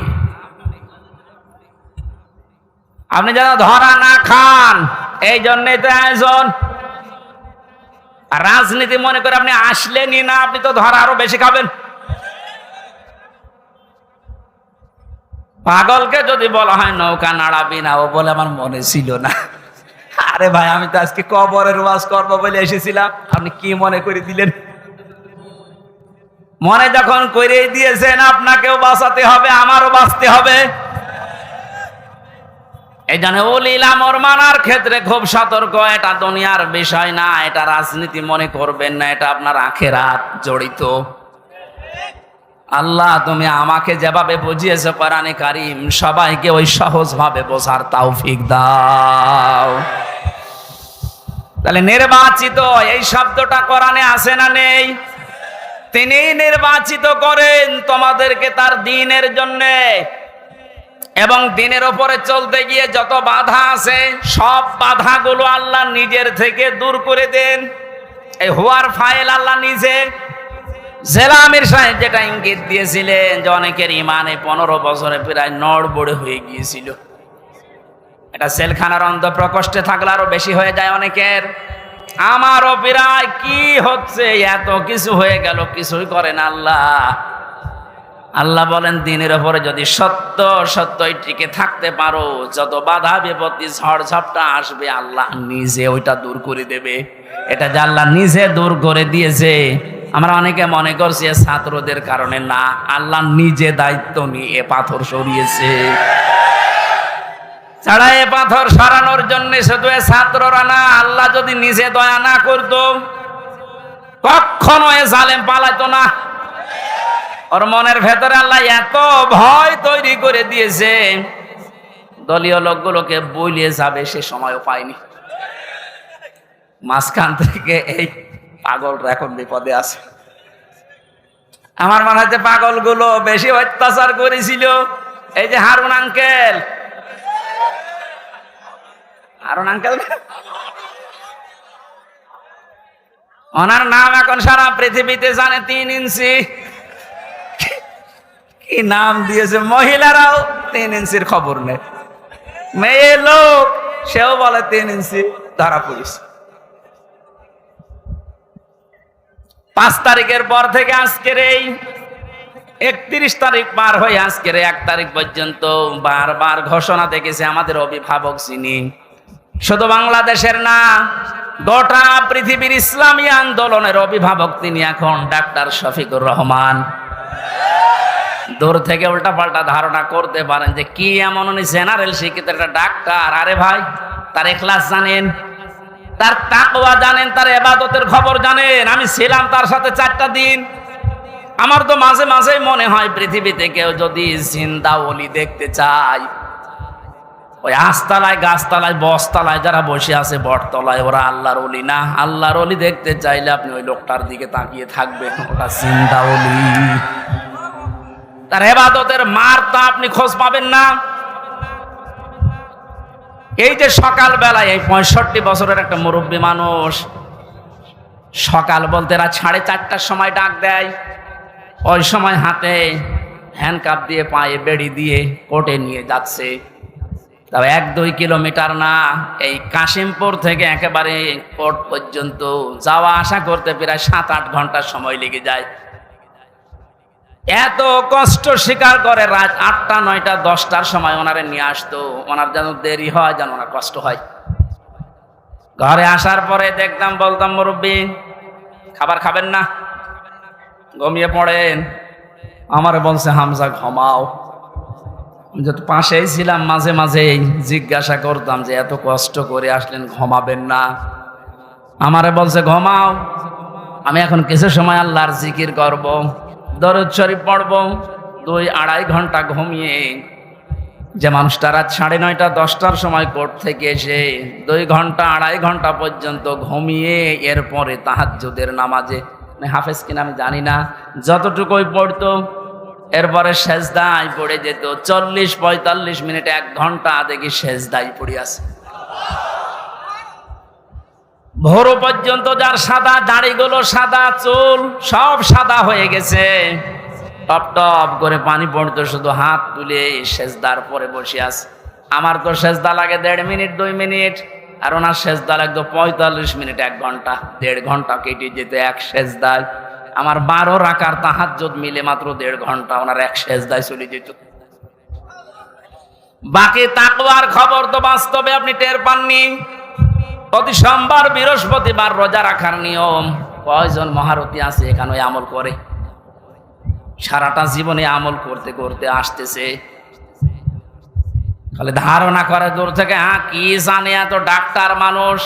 আপনি যেন ধরা না খান, এই জন্যই তো আয়োজন। রাজনীতি মনে করে আপনি আসলেনই না, আপনি তো ধরা আরো বেশি খাবেন। পাগলকে যদি বলা হয় নৌকা নাড়াবি না, ও বলে আমার মনে ছিল না। আরে ভাই, আমি তো আজকে কবরের ওয়াজ করবো বলে এসেছিলাম, আপনি কি মনে করে দিলেন? মনে যখন করে দিয়েছেন আপনাকেও বাঁচাতে হবে, আমারও বাঁচতে হবে। এই জন্য উলিল আমর মানার ক্ষেত্রে খুব সতর্ক। এটা দুনিয়ার বিষয় না, এটা রাজনীতি মনে করবেন না, এটা আপনার আখিরাত জড়িত। আল্লাহ তুমি আমাকে যেভাবে বুঝিয়েছো কোরআনে কারীম, সবাইকে ওই সহজ ভাবে বোঝার তৌফিক দাও। তাহলে নির্বাচিত এই শব্দটা কোরআনে আছে না নেই? তিনি নির্বাচিত করেন তোমাদেরকে তার দ্বীনের জন্য, এবং দ্বীনের উপরে চলতে গিয়ে যত বাধা আছে সব বাধাগুলো আল্লাহ নিজের থেকে দূর করে দেন। এই হুয়ার ফাইল আল্লাহ নিজে। জেলামির সাহেব যেটা ইঙ্গিত দিয়েছিলেন যে অনেকের ইমানে 15 বছরে প্রায় নড়বড়ে হয়ে গিয়েছিল, এটা সেলখানার অন্ধ প্রকোষ্ঠে থাকলে আরো বেশি হয়ে যায় অনেকের। আমারও প্রায় কি হচ্ছে, এত কিছু হয়ে গেল, কিছুই করেন আল্লাহ। আল্লাহ বলেন দ্বীনের উপরে যদি সত্যই টিকে থাকতে পারো, যত বাধা বিপত্তি ঝড় ঝাপটা আসবে আল্লাহ নিজে ওইটা দূর করে দেবে। এটা যে আল্লাহ নিজে দূর করে দিয়েছে, আমরা অনেকে মনে করছি ছাত্রদের কারণে, না, আল্লাহ নিজে দায়িত্ব নিয়ে এ পাথর সরিয়েছে। ছাড়া এ পাথর সরানোর জন্য শুধু ছাত্ররা না, আল্লাহ যদি নিজে দয়া না করতো কখনো এ জালেম পালাইতো না। ওর মনের ভেতরে আল্লাহ এত ভয় তৈরি করে দিয়েছে, দলীয় লোকগুলোকে বলিয়ে যাবে সে সময়ও পায়নি। মাঝখান থেকে এই পাগলরা এখন বিপদে আছে। আমার মনে হচ্ছে পাগলগুলো বেশি অত্যাচার করেছিল এই যে হারুন আঙ্কেল। হারুন আঙ্কেল ওনার নাম এখন সারা পৃথিবীতে জানে, 3 ইঞ্চি। কি নাম দিয়েছে, মহিলারাও 3 ইঞ্চির খবর নেই। মেয়ে লোক সেও বলে 3 ইঞ্চি, ধরা পড়িস। 5 তারিখের পর থেকে আজকের এই 31 তারিখ পার হয়ে আজকের 1 তারিখ পর্যন্ত বারবার ঘোষণা দেখেছে আমাদের অভিভাবক যিনি, শুধু বাংলাদেশের না গোটা পৃথিবীর ইসলামী আন্দোলনের অভিভাবক তিনি এখন ডাক্তার শফিকুর রহমান। দূর থেকে উল্টাপাল্টা ধারণা করতে পারেন যে কি এমন উনি জেনারেল শিক্ষিত একটা ডাক্তার। আরে ভাই, তার ইখলাস জানেন, তার তাকওয়া জানেন, তার ইবাদতের খবর জানেন। আমি ছিলাম তার সাথে 4টা দিন। আমার তো মাঝে মাঝে মনে হয় পৃথিবীতে কেউ যদি জিন্দা ওলি দেখতে চায়, ওই আস্তালায়, গাছতলায়, বসতলায় যারা বসে আছে বটতলায়, ওরা আল্লাহর ওলি না। আল্লাহর ওলি দেখতে চাইলে আপনি ওই লোকটার দিকে তাকিয়ে থাকবেন, ওটা জিন্দা ওলি। তার ইবাদতের মারটা আপনি খোঁজ পাবেন না। এই যে সকাল বেলায় এই 65 বছরের একটা মুরব্বী মানুষ, সকাল বলতে রাত 4:30টার সময় ডাক দেয়। ওই সময় হাতে হ্যান্ডকাপ দিয়ে, পায়ে বেড়ি দিয়ে কোর্টে নিয়ে যাচ্ছে। তবে 1-2 কিলোমিটার না, এই কাশিমপুর থেকে একেবারে কোর্ট পর্যন্ত যাওয়া আসা করতে প্রায় 7-8 ঘন্টার সময় লেগে যায়। এত কষ্ট স্বীকার করে রাত 8টা, 9টা, 10টার সময় ওনারে নিয়ে আসতো। ওনার যেন দেরি হয়, যেন ওনার কষ্ট হয়। ঘরে আসার পরে দেখতাম, বলতাম, মুরব্বী খাবার খাবেন না, ঘুমিয়ে পড়েন। আমার বলছে, হামজা ঘুমাও। যত পাশেই ছিলাম মাঝে মাঝে জিজ্ঞাসা করতাম যে এত কষ্ট করে আসলেন, ঘুমাবেন না? আমারে বলছে ঘুমাও, আমি এখন কিছু সময় আল্লাহর জিকির করব, দরুদ শরীফ পড়ব। 2-2.5 ঘন্টা ঘুমিয়ে যে মানুষটা রাত 9:30, 10টার সময় কোর্ট থেকে এসে 2 ঘন্টা 2.5 ঘন্টা পর্যন্ত ঘুমিয়ে এরপরে তাহাজ্জুদের নামাজে, হাফেজ কিনা আমি জানি না, যতটুকুই পড়তো এরপরে সেজদায় পড়ে যেত। 40-45 মিনিট, 1 ঘন্টা দেখি সেজদায় পড়ে আছে। ভোর পর্যন্ত যার সাদা দাড়িগুলো, সাদা চুল সব সাদা হয়ে গেছে, টপ টপ করে পানি পড়তো, শুধু হাত তুলে সেজদার পরে বসে আছে। আমার তো সেজদা লাগে 1.5 মিনিট, 2 মিনিট, আর ওনার সেজদা লাগতো 45 মিনিট, 1 ঘন্টা। 1.5 ঘন্টা কেটে যেত এক সেজদায়। আমার 12 রাকাত তাহাজ্জুদ মিলে মাত্র 1.5 ঘন্টা ওনার এক সেজদায় চলে যেত। বাকি তাকওয়ার খবর তো বাস্তবে আপনি টের পাননি। প্রতি সোমবার, বৃহস্পতিবার রোজা রাখার নিয়ম। কয়জন মহারথী আছে এখানে আমল করে? সারাটা জীবনে আমল করতে করতে আসতেছে, খালি ধারণা করে দূর থেকে, কি জানে এত ডাক্তার মানুষ।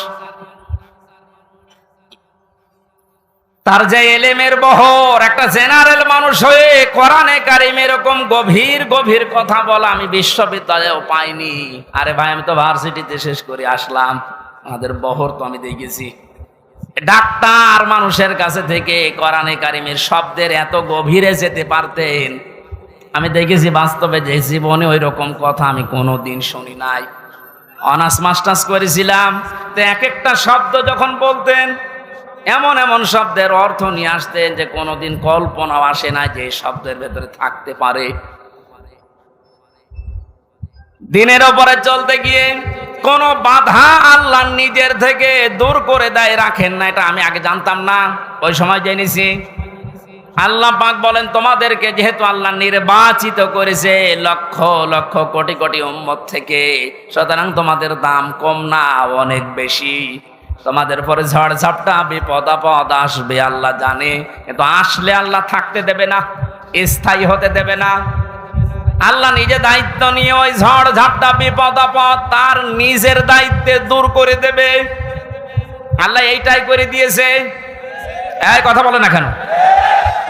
তার যে এলেমের বহর, একটা জেনারেল মানুষ হয়ে কোরআনে কারিম এরকম গভীর গভীর কথা বলা আমি বিশ্ববিদ্যালয়েও পাইনি। আরে ভাই, আমি তো ভার্সিটিতে শেষ করে আসলাম, আমাদের বহর তো আমি দেখেছি। ডাক্তার মানুষের কাছে থেকে কোরআনে কারিমের শব্দের এত গভীরে যেতে পারতেন আমি দেখেছি বাস্তবে, যে জীবনে ওই রকম কথা আমি কোনোদিন শুনি নাই। অনার্স মাস্টার্স করেছিলাম, তো এক একটা শব্দ যখন বলতেন, এমন এমন শব্দের অর্থ নিয়ে আসতেন যে কোনোদিন কল্পনাও আসে না যে শব্দের ভেতরে থাকতে পারে। দিনের ওপরে চলতে গিয়ে কোন বাধা আল্লাহ নিজের থেকে দূর করে দেয়, রাখেন না। এটা আমি আগে জানতাম না, ওই সময় জেনেছি। আল্লাহ পাক বলেন, তোমাদেরকে যেহেতু আল্লাহ নির্বাচিত করেছে লক্ষ লক্ষ কোটি কোটি উম্মত থেকে, সুতরাং তোমাদের দাম কম না, অনেক বেশি। তোমাদের পরে ঝড় ঝাপটা, বিপদ আপদ আসবে, আল্লাহ জানে, কিন্তু আসলে আল্লাহ থাকতে দেবে না, স্থায়ী হতে দেবে না। আল্লাহ নিজে দায়িত্ব নিয়ে ওই ঝড় ঝাপটা, বিপদ আপদ তার নিজের দায়িত্বে দূর করে দেবে। আল্লাহ এইটাই করে দিয়েছে। এই কথা বলে না কেন?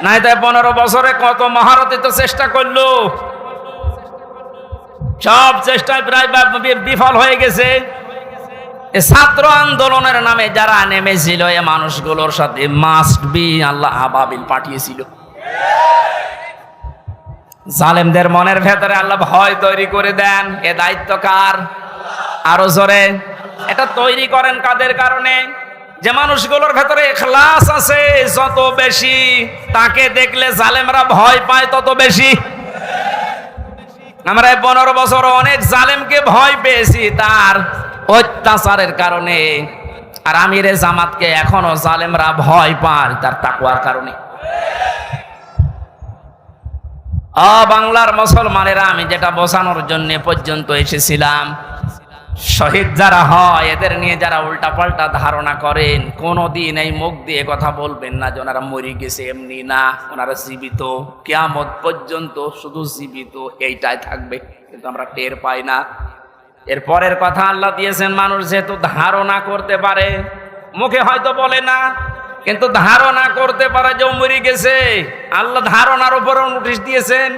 নাই তাই 15 বছরে কত মহারথী তো চেষ্টা করলো, সব চেষ্টায় প্রায় বিফল হয়ে গেছে। ছাত্র আন্দোলনের নামে যারা নেমেছিল, এ মানুষগুলোর সাথে মাস্ট বি আল্লাহ আবাবিল পাঠিয়েছিল। জালেমদের মনের ভেতরে আল্লাহ ভয় তৈরি করে দেন। এ দায়িত্ব কার? আরো জোরে। এটা তৈরি করেন কাদের কারণে? যে মানুষগুলোর ভেতরে ইখলাস আছে যত বেশি, তাকে দেখলে জালেমরা ভয় পায় তত বেশি। আমরা 15 বছর অনেক জালেমকে ভয় পেয়েছি তার অত্যাচারের কারণে, আর আমিরে জামাতকে এখনো জালেমরা ভয় পায় তার তাকওয়ার কারণে। বাংলার মুসলমানেরা, আমি যেটা বোঝানোর জন্য পর্যন্ত এসেছিলাম, শহীদ যারা হয় এদের নিয়ে যারা উল্টাপাল্টা ধারণা করেন, কোনদিন এই মুখ দিয়ে কথা বলবেন না যে ওনারা মরে গেছে, এমনি না, ওনারা জীবিত, কিয়ামত পর্যন্ত শুধু জীবিত এইটাই থাকবে। কিন্তু আমরা টের পাই না। এর পরের কথা আল্লাহ দিয়েছেন, মানুষ যেহেতু ধারণা করতে পারে, মুখে হয়তো বলে না, কিন্তু ধারণা করতে পারে যে মরে গেছে। আল্লাহ ধারণার উপর নোটিশ দিয়েছেন,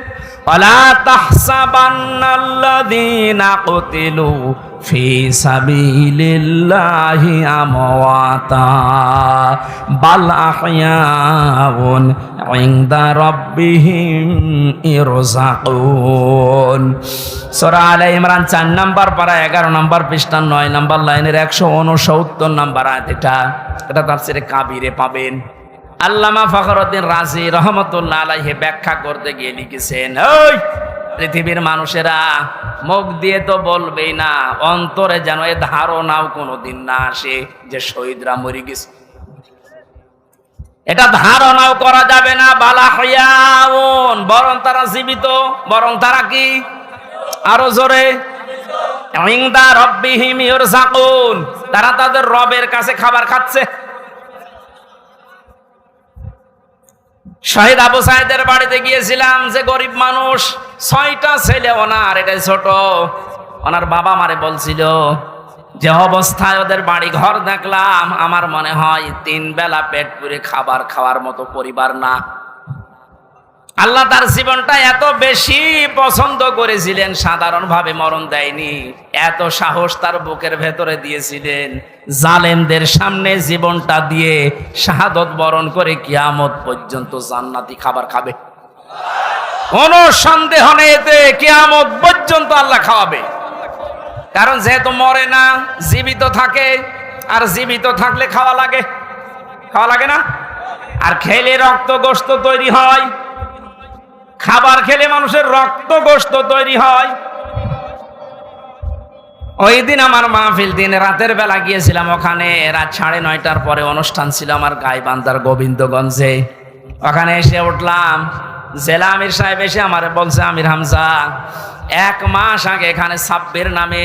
ওয়ালা তাহসাবান্নাল্লাযীনা কুতিলু ফি সাবিলিল্লাহি আমওয়াতা বাল আহইয়াউন ইনদা রাব্বিহিম ইরযাকুন। সূরা আলে ইমরান 4 নম্বর পারা 11 নম্বর পৃষ্ঠা 9 নম্বর লাইনের 169 নম্বর আয়াত। এটা তাফসীরে কাবীরে পাবেন। আল্লামা ফখরুদ্দিন রাজি রহমতুল্লাহ আলাইহি ব্যাখ্যা করতে গিয়ে লিখেছেন, ওই পৃথিবীর মানুষেরা মুখ দিয়ে তো বলবেই না, অন্তরে যেন এ ধারণাও কোনোদিন না আসে যে শহীদরা মরে গেছে। এটা ধারণাও করা যাবে না। বালাহিয়াউন, বরং তারা জীবিত, বরং তারা কি? আরো জোরে। ইনদা রাব্বিহিম ইরযাকুন, তারা তাদের রবের কাছে খাবার খাচ্ছে। শহীদ আবু সাইদের বাড়িতে গিয়েছিলাম, যে গরিব মানুষ, 6টা ছেলে ওনার, এটাই ছোট। ওনার বাবা মারে বলছিল, যে অবস্থায় ওদের বাড়ি ঘর দেখলাম, আমার মনে হয় 3 বেলা পেট পুরে খাবার খাওয়ার মতো পরিবার না। আল্লাহ তার জীবনটা এত বেশি পছন্দ করেছিলেন, সাধারণভাবে মরণ দেয়নি। এত সাহস তার বুকের ভেতরে দিয়েছিলেন, জালেমদের সামনে জীবনটা দিয়ে শাহাদত বরণ করে কিয়ামত পর্যন্ত জান্নাতি খাবার খাবে। কোনো সন্দেহ নেই, এতে কিয়ামত পর্যন্ত আল্লাহ খাওয়াবে। কারণ যেহেতু মরে না, জীবিত থাকে, আর জীবিত থাকলে খাওয়া লাগে, খাওয়া লাগে না? আর খেলে রক্ত গোশত তৈরি হয়, খাবার খেলে মানুষের রক্ত গোশত তৈরি হয়। ওই দিন আমার মাহফিল, দিন রাতের বেলা গিয়েছিলাম ওখানে, রাত 9:30টার পরে অনুষ্ঠান ছিল আমার গাইবান্ধার গোবিন্দগঞ্জে। ওখানে এসে উঠলাম, জেলা আমির সাহেব এসে আমারে বলছে, আমির হামজা, 1 মাস আগে এখানে সাব্বির নামে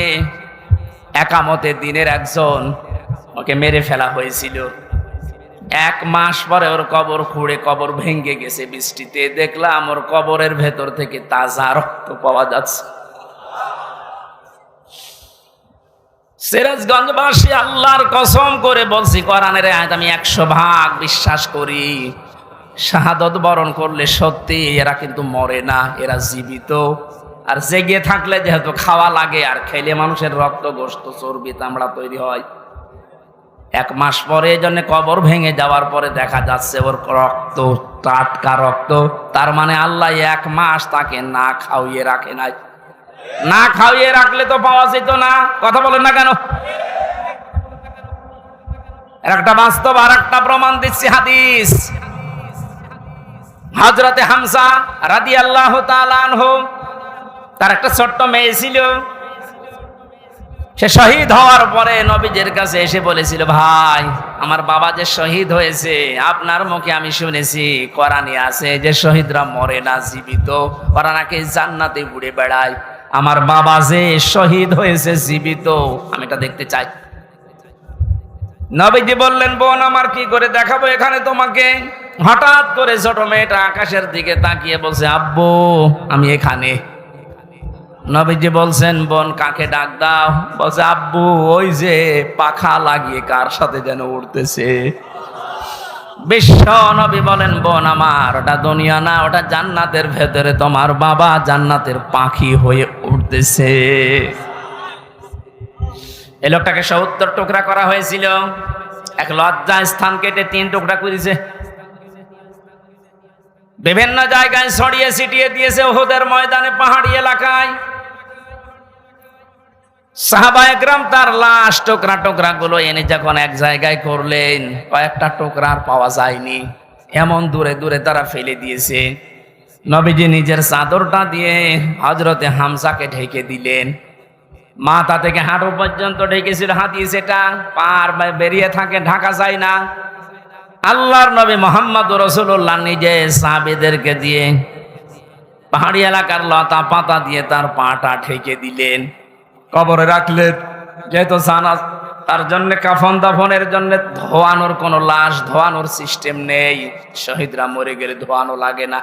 একামতের দিনের একজন, ওকে মেরে ফেলা হয়েছিল। 1 মাস পরে ওর কবর খুঁড়ে কবর ভেঙে গেছে বৃষ্টিতে। দেখলাম ওর কবরের ভেতর থেকে তাজা রক্ত পাওয়া যাচ্ছে। সিরাজগঞ্জবাসী, আল্লাহর কসম করে বলছি, কোরআনের আয়াত আমি 100% বিশ্বাস করি। শাহাদত বরণ করলে সত্যি এরা কিন্তু মরে না, এরা জীবিত। আর জেগে থাকলে যেহেতু খাওয়া লাগে, আর খেলে মানুষের রক্ত গোশত চর্বি চামড়া তৈরি হয়। 1 মাস পরে এই জন্য কবর ভেঙে যাওয়ার পরে দেখা যাচ্ছে ওর রক্ত টাটকা রক্ত। তার মানে আল্লাহ 1 মাস তাকে না খাওয়িয়ে রাখে নাই। না খাওয়িয়ে রাখলে তো পাওয়া যেত না। কথা বলেন না কেন? একটা বাস্তব, আর একটা প্রমাণ দিচ্ছি, হাদিস। হযরতে হামজা রাদিয়াল্লাহু তাআলা আনহু, তার একটা ছোট্ট মেয়ে ছিল। সে শহীদ হওয়ার পরে নবীজির কাছে এসে বলেছিল, ভাই, আমার বাবা যে শহীদ হয়েছে, আপনার মুখে আমি শুনেছি, কোরআনে আছে যে শহীদরা মরে না, জীবিত, ওরা নাকি জান্নাতে ঘুরে বেড়ায়। আমার বাবা যে শহীদ হয়েছে জীবিত, আমি এটা দেখতে চাই। নবীজি বললেন, বোন আমার, কি করে দেখাবো এখানে তোমাকে? হঠাৎ করে ছোট মেয়েটা আকাশের দিকে তাকিয়ে বলছে, আব্বু আমি এখানে। নবীজি বলছেন, বোন কাকে ডাক দাও? বলছে, আব্বু ওই যে পাখা লাগিয়ে কার সাথে যেন উড়তেছে। বিশ্ব নবী বলেন, বোন আমার, ওটা দুনিয়া না, ওটা জান্নাতের ভেতরে তোমার বাবা জান্নাতের পাখি হয়ে উঠতেছে। এই লোকটাকে 70 টুকরা করা হয়েছিল। এক লজ্জা স্থান কেটে 3 টুকরা করেছে। বিভিন্ন জায়গায় ছড়িয়ে ছিটিয়ে দিয়েছে, উহুদের ময়দানে, পাহাড়ি এলাকায়। সাহাবা একরাম তার লাশ টুকরা টুকরা গুলো এনে যখন এক জায়গায় করলেন, কয়েকটা টুকরা আর পাওয়া যায়নি, এমন দূরে দূরে তারা ফেলে দিয়েছে। নবীজি নিজের চাদরটা দিয়ে হযরতে হামজাকে ঢেকে দিলেন। মাথা থেকে হাঁটু পর্যন্ত ঢেকেছিল, হাতিয়ে সেটা পার বেরিয়ে থাকে, ঢাকা যায় না। আল্লাহর নবী মুহাম্মদুর রাসূলুল্লাহ নিজে সাহাবীদেরকে দিয়ে পাহাড়ি এলাকার লতা পাতা দিয়ে তার পাটা ঢেকে দিলেন, কবরে রাখলেন। যেহেতু জানা তার জন্য কাফন দাফনের জন্য ধোয়ানোর কোনো লাশ ধোয়ানোর সিস্টেম নেই, শহীদরা মরে গেলে ধোয়ানো লাগে না,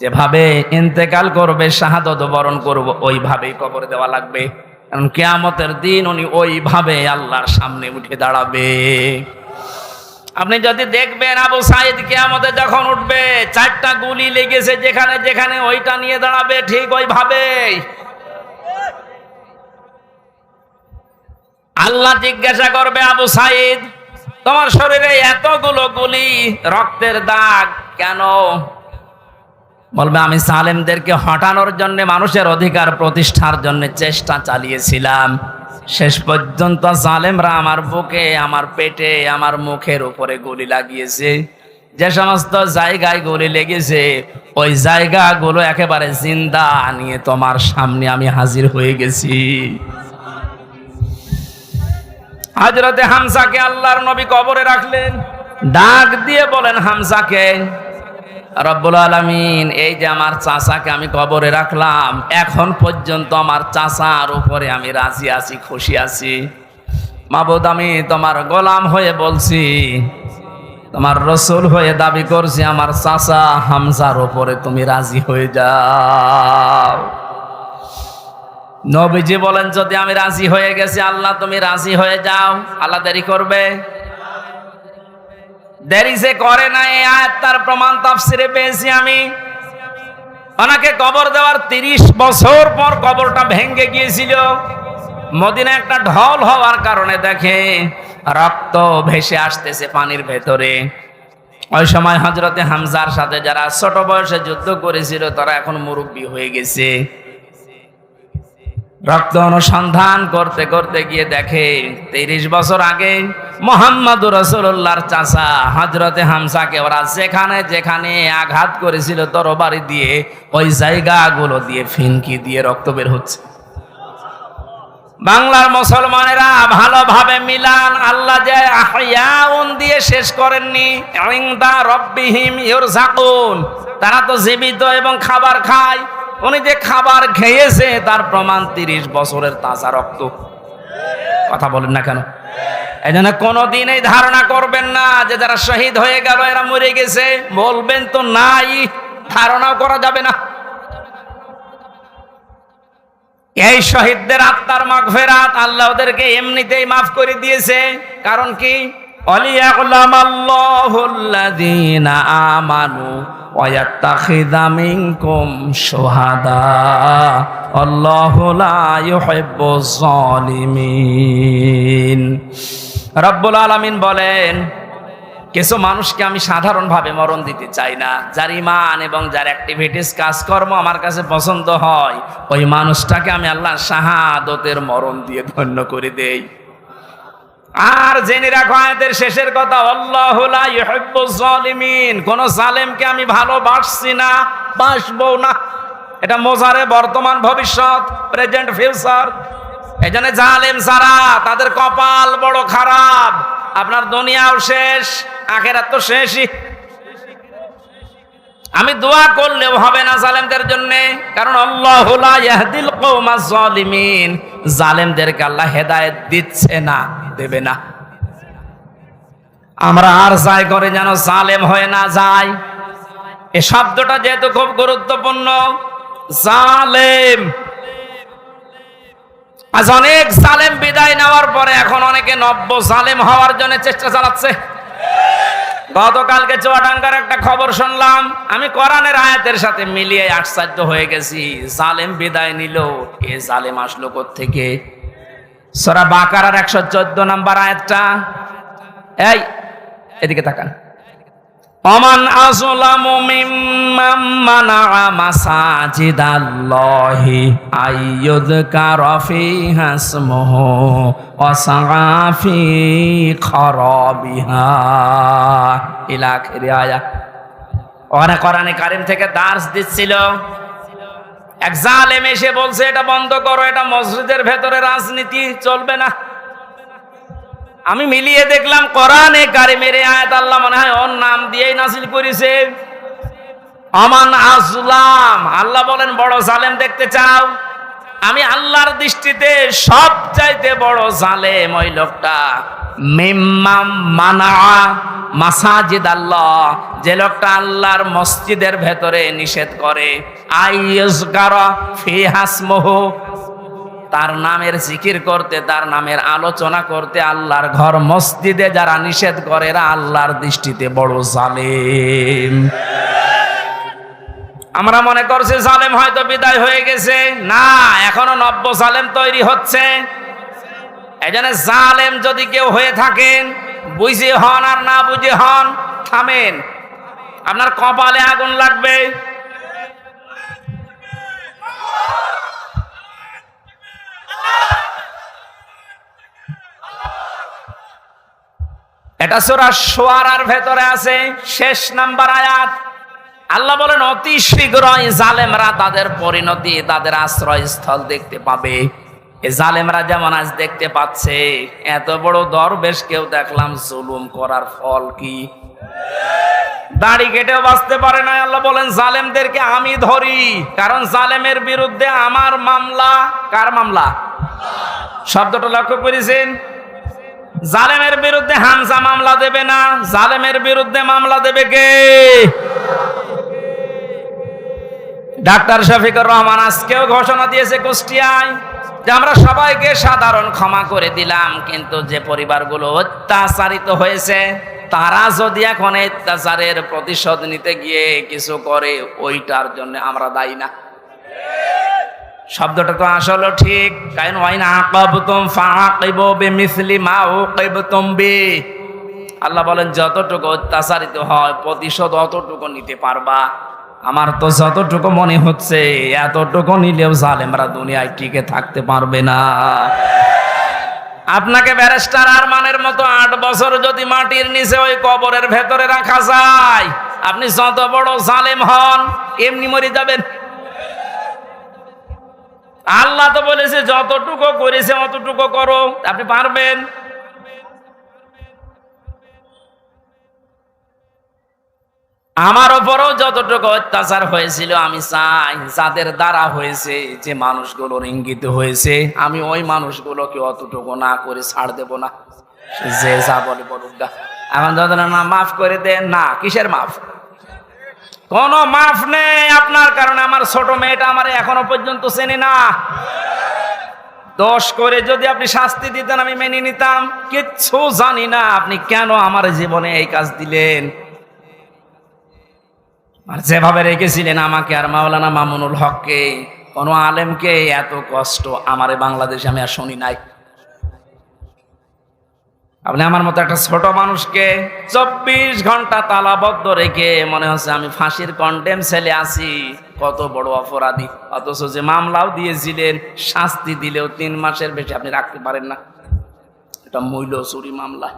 যেভাবে ইন্তেকাল করবে, শাহাদত বরণ করব, ওইভাবেই কবর দেওয়া লাগবে। কারণ কিয়ামতের দিন উনি ওইভাবে আল্লাহর সামনে উঠে দাঁড়াবে। আপনি যদি দেখবেন আবু সাঈদ কিয়ামতে যখন উঠবে, 4টা গুলি লেগেছে যেখানে যেখানে, ওইটা নিয়ে দাঁড়াবে ঠিক ওইভাবেই। আল্লাহ জিজ্ঞাসা করবে, আবু সাঈদ তোমার শরীরে এতগুলো গুলি, রক্তের দাগ কেন? বলবে আমি সালেমদেরকে হটানোর জন্য, মানুষের অধিকার প্রতিষ্ঠার জন্য চেষ্টা চালিয়েছিলাম। শেষ পর্যন্ত জালেমরা আমার বুকে, আমার পেটে, আমার মুখের উপরে গুলি লাগিয়েছে। যে সমস্ত জায়গায় গুলি লেগেছে ওই জায়গাগুলো একেবারে জিন্দা নিয়ে তোমার সামনে আমি হাজির হয়ে গেছি। হযরতে হামজাকে আল্লাহর নবী কবরে রাখলেন, ডাক দিয়ে বলেন হামজাকে, রব্বুল আলামিন এই যে আমার চাচাকে আমি কবরে রাখলাম, এখন পর্যন্ত আমার চাচার উপরে আমি রাজি আছি, খুশি আছি। মাবুদ আমি তোমার গোলাম হয়ে বলছি, তোমার রসুল হয়ে দাবি করছি, আমার চাচা হামজার উপরে তুমি রাজি হয়ে যাও। নবীজি বলেন যদি আমি রাজি হয়ে গেছি, আল্লাহ তুমি রাজি হয়ে যাও, আল্লাহ দেরি করবে? দেরি যে করে না, এই আয়াত তার প্রমাণ তাফসিরে পেয়েছি আমি। ওনাকে কবর দেওয়ার 30 বছর পর কবরটা ভেঙে গিয়েছিল। মদিনায় একটা ঢল হওয়ার কারণে দেখে রক্ত ভেসে আসতেছে পানির ভেতরে। ওই সময় হযরতে হামজার সাথে যারা ছোট বয়সে যুদ্ধ করেছিল তারা এখন মুরব্বী হয়ে গেছে। রক্ত অনুসন্ধান করতে করতে গিয়ে দেখে 30 বছর আগে মুহাম্মদুর রাসূলুল্লাহর চাচা হযরতে হামজাকে ওরা যেখানে যেখানে আঘাত করেছিল তরবারি দিয়ে, ওই জায়গাগুলো দিয়ে ফিনকি দিয়ে রক্ত বের হচ্ছে। বাংলার মুসলমানেরা ভালোভাবে মিলান, আল্লাহ যে আহইয়াউন দিয়ে শেষ করেননি, ইনদা রাব্বিহিম ইরযাকুন, তারা তো জীবিত এবং খাবার খায়। উনি যে খাবার খেয়েছে তার প্রমাণ 30 বছরের তাজা রক্ত। কথা বলেন না কেন? এই জন্য কোনোদিন এই ধারণা করবেন না যে যারা শহীদ হয়ে গেল এরা মরে গেছে, বলবেন তো নাই, ধারণাও করা যাবে না। এই শহীদদের আত্মার মাগফিরাত আল্লাহ ওদেরকে এমনিতেই মাফ করে দিয়েছে। কারণ কি? ওয়ালিয়াকুলামাল্লাহুল্লাযীনা আমানু ওয়া ইয়াত্তাখিযা মিনকুম শুহাদা আল্লাহু লা ইউহিব্বুজ জালিমিন। রব্বুল আলামিন বলেন, কিছু মানুষকে আমি সাধারণভাবে মরণ দিতে চাই না, যার ঈমান এবং যার অ্যাক্টিভিটিস কাজকর্ম আমার কাছে পছন্দ হয়, ওই মানুষটাকে আমি আল্লাহর শাহাদতের মরণ দিয়ে ধন্য করে দেই। আর জেনে রাখো আয়াতের শেষের কথা, আল্লাহু লা ইউহিব্বুজ জালিমিন, কোন জালেমকে আমি ভালোবাসছি না, বাসবো না। এটা মোজারে বর্তমান ভবিষ্যৎ, প্রেজেন্ট ফিউচার। এজন্য জালেম যারা তাদের কপাল বড় খারাপ, আপনার দুনিয়াও শেষ, আখিরাত তো শেষই। আমি দোয়া করলেও হবে না জালেমদের জন্য, কারণ আল্লাহু লা ইয়াহদিল কওমাজ জালিমিন, জালেমদেরকে আল্লাহ হেদায়েত দিচ্ছে না, দেবে না। আমরা আর চাই করে যেন জালেম হয়ে না যায়। এই শব্দটা যেহেতু খুব গুরুত্বপূর্ণ, জালেম। আজ অনেক জালেম বিদায় নেওয়ার পরে এখন অনেকে নব্য জালেম হওয়ার জন্য চেষ্টা চালাচ্ছে। গতকালকে চুয়াডাঙ্গার একটা খবর শুনলাম, আমি কোরআনের আয়াতের সাথে মিলিয়ে আশ্চর্য হয়ে গেছি। জালেম বিদায় নিল, এ জালেম আসলো কোত্থেকে? সূরা বাকারার 114 নম্বর আয়াতটা, এই এদিকে তাকান। ওমান আযলামু মিম্মান মানাআ মাসাজিদাল্লাহি আইয়ুযকারা ফীহা ইসমুহু ওয়া সাআ ফী খারাবিহা ইলা আখিরি আয়াত। ওরা কোরআনে কারীম থেকে দার্স দিচ্ছিল, এক জালেম এসে বলছে এটা বন্ধ করো, এটা মসজিদের ভেতরে রাজনীতি চলবে না। আমি মিলিয়ে দেখলাম কোরআনে কারীমের আয়াত আল্লাহ মনে হয় ওর নাম দিয়েই নাযিল করেছে। আমান আযলাম, আল্লাহ বলেন বড় জালেম দেখতে চাও? আমি আল্লাহর দৃষ্টিতে সবচাইতে বড় জালেম ওই লোকটা মিম্মাম মানা মাসাজিদ আল্লাহ, যে লোকটা আল্লাহর মসজিদের ভেতরে নিষেধ করে আইয়ুযকারা ফীহা ইসমুহু, তার নামের জিকির করতে, তার নামের আলোচনা করতে আল্লাহর ঘর মসজিদে যারা নিষেধ করে এরা আল্লাহর দৃষ্টিতে বড় জালেম। আমরা মনে করছি জালেম হয়তো বিদায় হয়ে গেছে, না, এখনো নব্য জালেম তৈরি হচ্ছে। এজন্য জালেম যদি কেউ হয়ে থাকেন, বুঝে হন আর না বুঝে হন, থামেন, আপনার কপালে আগুন লাগবে। এটা সূরা শুআরার ভেতরে আছে, শেষ নাম্বার আয়াত। আল্লাহ বলেন অতি শীঘ্রই জালেমরা তাদের পরিণতি, তাদের আশ্রয়স্থল দেখতে পাবে। এই জালেমরা যেমন আজ দেখতে পাচ্ছে, এত বড় দরবেশ কেউ দেখলাম জুলুম করার ফল কি? দাড়ি কেটেও বাঁচতে পারে না। আল্লাহ বলেন জালেমদেরকে আমি ধরি, কারণ জালেমের বিরুদ্ধে আমার মামলা। কার মামলা? শব্দটা লক্ষ্য করেছেন? জালেমের বিরুদ্ধে হামজা মামলা দেবে না, জালেমের বিরুদ্ধে মামলা দেবে কে? ডাক্তার শফিকুর রহমান আজকেও ঘোষণা দিয়েছে কুষ্টিয়ায় যে আমরা সবাইকে সাধারণ ক্ষমা করে দিলাম, কিন্তু যে পরিবারগুলো অত্যাচারিত হয়েছে তারা যদি এখন অত্যাচারের প্রতিশোধ নিতে গিয়ে কিছু করে, ওইটার জন্য আমরা দায়ী না। শব্দটা তো আসলে ঠিক, কারণ ওয়াইনা আকাবতুম ফাআকিবু বিমিসলি মা উকিবতুম বি। আল্লাহ বলেন যতটুকু অত্যাচারিত হয় প্রতিশোধ অতটুকু নিতে পারবা। আমার তো যতটুকু মনে হচ্ছে এতটুকু নিলেও জালেমরা দুনিয়ায় টিকে থাকতে পারবে না। আপনাকে ব্যারিস্টার আরমানের মতো 8 বছর যদি মাটির নিচে ওই কবরের ভেতরে রাখা যায়, আপনি যত বড় জালেম হন এমনি মরে যাবেন। আল্লাহ তো বলেছে যতটুকু করেছে অতটুকু করো, আপনি পারবেন? আমার উপরও যতটুকু অত্যাচার হয়েছিল, আমি চাই যাদের দ্বারা হয়েছে, যে মানুষগুলোর ইঙ্গিত হয়েছে, আমি ওই মানুষগুলোকে অতটুকু না করে ছাড় দেব না। যে যা বলে বলুক গা। এখন যত না মাফ করে দেন, না কিসের মাফ? কোন মাফ নেই আপনার কারণে। আমার ছোট মেয়েটা আমার এখনো পর্যন্ত চেনে না। দোষ করে যদি আপনি শাস্তি দিতেন আমি মেনে নিতাম, কিচ্ছু জানি না আপনি কেন আমার জীবনে এই কাজ দিলেন। আর যেভাবে রেখেছিলেন আমাকে আর মাওলানা মামুনুল হককে, কোন আলেমকে এত কষ্ট আমার বাংলাদেশে আমি আর শুনি নাই। আপনি আমার মতো একটা ছোট মানুষকে 24 ঘন্টা তালাবদ্ধ রেখে মনে হচ্ছে আমি ফাঁসির কন্ডেম ছেলে আছি, কত বড় অপরাধী। অথচ যে মামলাও দিয়েছিলেন, শাস্তি দিলেও 3 মাসের বেশি আপনি রাখতে পারেন না। এটা মূল্য চুরি মামলা।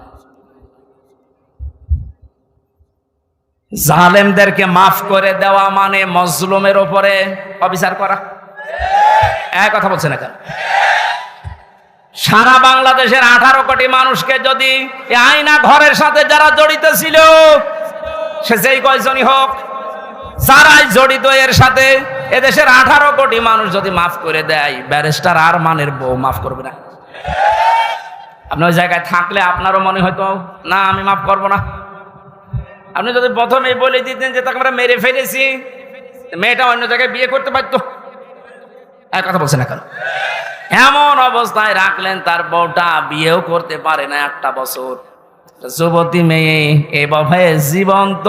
জালেমদেরকে মাফ করে দেওয়া মানে মজলুমের উপরে অবিচার করা। এক কথা বলছেন না কেন? সারা বাংলাদেশের 18 কোটি মানুষকে যদি আয়না ঘরের সাথে যারা জড়িত ছিল, সে যেই কয়জনই হোক, যারাই জড়িত এর সাথে, এদেশের 18 কোটি মানুষ যদি মাফ করে দেয়, ব্যারিস্টার আরমানের বউ মাফ করবে না? আপনি ওই জায়গায় থাকলে আপনারও মনে হয়তো না আমি মাফ করব না। আপনি যদি প্রথমেই বলে দিতেন যে তাকে আমরা মেরে ফেলেছি, মেয়েটা অন্য জায়গায় বিয়ে করতে পারতো। এক কথা বলছেন না কেন? এমন অবস্থায় রাখলেন তার বউটা বিয়েও করতে পারে না 1টা বছর। যুবতী মেয়ে এভাবে জীবন্ত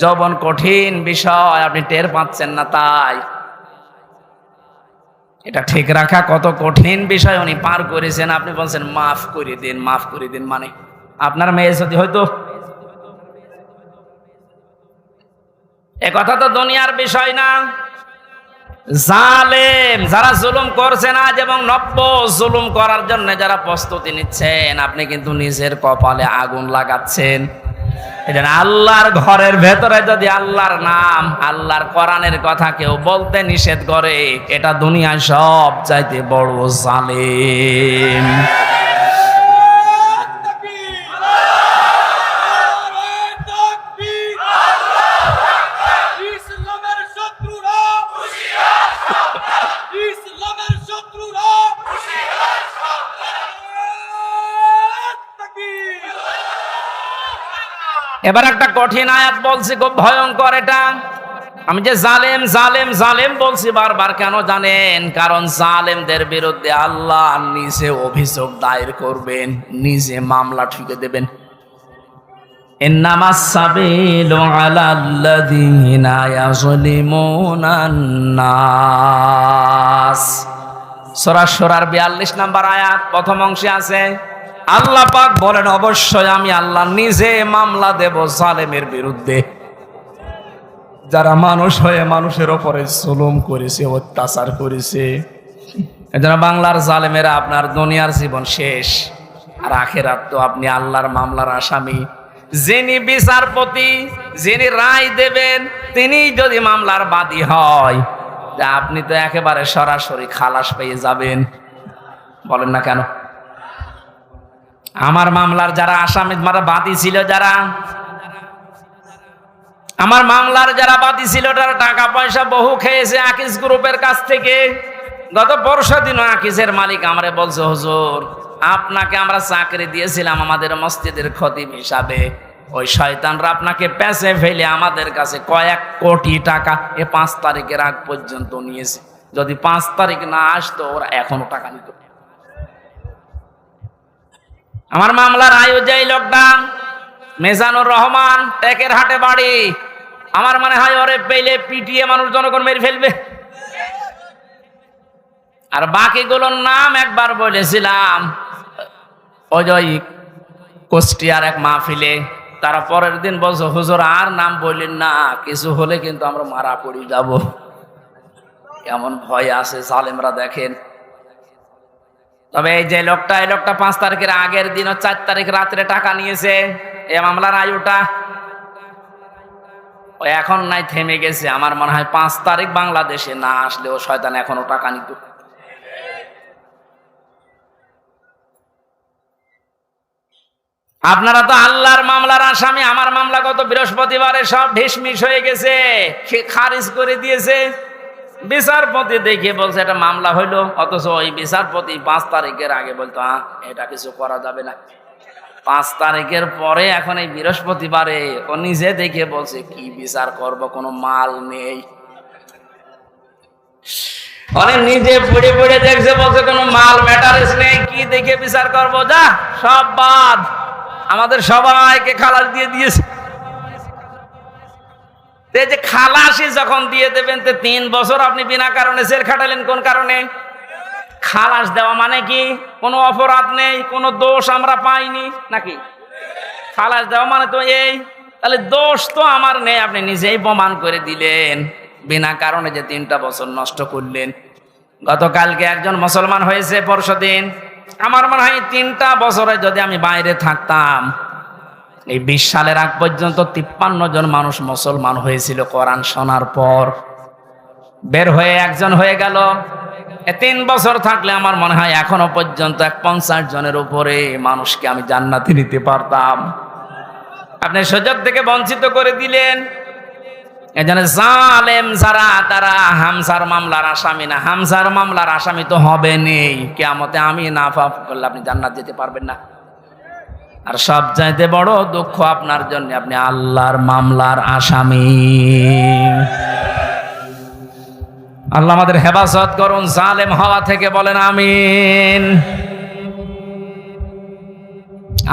যৌবন কঠিন বিষয়, আপনি টের পাচ্ছেন না। তাই এটা ঠিক রাখা কত কঠিন বিষয় উনি পার করেছেন। আপনি বলছেন মাফ করে দিন, মাফ করে দিন। মানে আপনার মেয়ে যদি হয়তো এ কথা তো দুনিয়ার বিষয় না। জালেম যারা জুলুম করছেন আজ এবং নব্য জুলুম করার জন্য যারা প্রস্তুতি নিচ্ছেন, আপনি কিন্তু নিজের কপালে আগুন লাগাচ্ছেন। আল্লাহর ঘরের ভেতরে যদি আল্লাহর নাম, আল্লাহর কোরআনের কথা কেউ বলতে নিষেধ করে, এটা দুনিয়ায় সব চাইতে বড় জালেম। এবার একটা কঠিন আয়াত বলছি, খুব ভয়ঙ্কর এটা। আমি যে জালেম জালেম জালেম বলছি বারবার, কেন জানেন? কারণ জালেমদের বিরুদ্ধে আল্লাহ নিজে অভিযোগ দায়ের করবেন, নিজে মামলা ঠুকে দেবেন। ইন্নামাস সাবিলু আলাল্লাযীনা ইয়াযলিমুনান নাস। সূরা শুরার 42 নম্বর আয়াত প্রথম অংশে আছে, আল্লাহ পাক বলেন অবশ্যই আমি আল্লাহ নিজে মামলা দেব জালেমের বিরুদ্ধে, যারা মানুষ হয়ে মানুষের ওপরে জুলুম করেছে, অত্যাচার করেছে। এজন্য বাংলার জালেমেরা আপনার দুনিয়ার জীবন শেষ, আর আখিরাত তো আপনি আল্লাহর মামলার আসামি। যিনি বিচারপতি, যিনি রায় দেবেন, তিনি যদি মামলার বাদী হয়, আপনি তো একেবারে সরাসরি খালাস পেয়ে যাবেন। বলেন না কেন? আমার মামলার যারা আসামি, যারা বাদী ছিল, যারা আমার মামলার যারা বাদী ছিল, তারা টাকা পয়সা বহু খেয়েছে আকিস গ্রুপের কাছ থেকে। গত পরশু দিনও আকিসের মালিক আমারে বলছে, হুজুর আপনাকে আমরা চাকরি দিয়েছিলাম আমাদের মসজিদের খতিব হিসাবে, ওই শয়তানরা আপনাকে পেছে ফেলে আমাদের কাছে কয়েক কোটি টাকা 5 তারিখের আগ পর্যন্ত নিয়েছে। যদি 5 তারিখ না আসতো, ওরা এখনো টাকা নিত। আমার মামলার আয়োজক লোকটা মেজানুর রহমান, টেকের হাটে বাড়ি। আমার মনে হয় ওরে পেলে পিটিয়ে মানুষ জনগণ মেরে ফেলবে। আর বাকিগুলোর নাম একবার বলেছিলাম ওই কুষ্টিয়ার এক মাহফিলে, তারা পরের দিন বলছো, হুজুর আর নাম বললেন না, কিছু হলে কিন্তু আমরা মারা পড়ে যাব। এমন ভয় আছে জালেমরা, দেখেন। তবে এই যে লোকটা, এই লোকটা 5 তারিখের আগের দিন 4 তারিখ রাত্রে টাকা নিয়েছে। এ মামলার আয়ুটা ও এখন নাই, থেমে গেছে। আমার মনে হয় 5 তারিখ বাংলাদেশে না আসলেও শয়তান এখনো টাকা নিত। আপনারা তো আল্লাহর মামলার আসামি। আমার মামলা গত বৃহস্পতিবারে সব ঢিসমিস হয়ে গেছে, খারিজ করে দিয়েছে। বিচারপতি দেখে বলছে এটা মামলা হইলো, অথচ ওই বিচারপতি 5 তারিখের আগে বলতো এটা কিছু করা যাবে না। 5 তারিখের পরে এখন এই বৃহস্পতিবারে ও নিজে দেখে বলছে কি বিচার করব, কোনো মাল নেই। অনেক নিজে পড়ে পড়ে দেখছে, বলছে কোনো মাল ম্যাটারেস নেই, কি দেখে বিচার করব, যা সব বাদ। আমাদের সবাইকে খালাস দিয়ে দিয়েছে। এই যে খালাসি যখন দিয়ে দেবেন, 3 বছর আপনি বিনা কারণে জেল খাটালেন, কোন কারণে? খালাস দেওয়া মানে কি? কোনো অপরাধ নেই, কোনো দোষ আমরা পাইনি নাকি? খালাস দেওয়া মানে তো এই, তাহলে দোষ তো আমার নেই, আপনি নিজেই প্রমাণ করে দিলেন। বিনা কারণে যে 3টা বছর নষ্ট করলেন। গতকালকে একজন মুসলমান হয়েছে পরশুদিন। আমার মনে হয় 3টা বছরে যদি আমি বাইরে থাকতাম, এই 20 সালের আগ পর্যন্ত 53 জন মানুষ মুসলমান হয়েছিল কোরআন শোনার পর। বের হয়ে একজন হয়ে গেল। 3 বছর থাকলে আমার মনে হয় এখনো পর্যন্ত 50 জনের উপরে মানুষকে আমি জান্নাতে নিতে পারতাম। আপনি সুযোগ থেকে বঞ্চিত করে দিলেন। এজন্য জালেম যারা, তারা হামজার মামলার আসামি না। হামজার মামলার আসামি তো হবে নেই, কিয়ামতে আমি না পাপ করলে আপনি জান্নাত যেতে পারবেন না। আর সব চাইতে বড় দুঃখ আপনার জন্য, আপনি আল্লাহর মামলার আসামি। আল্লাহ আমাদের হেফাজত করুন জালেম হওয়া থেকে, বলেন আমিন।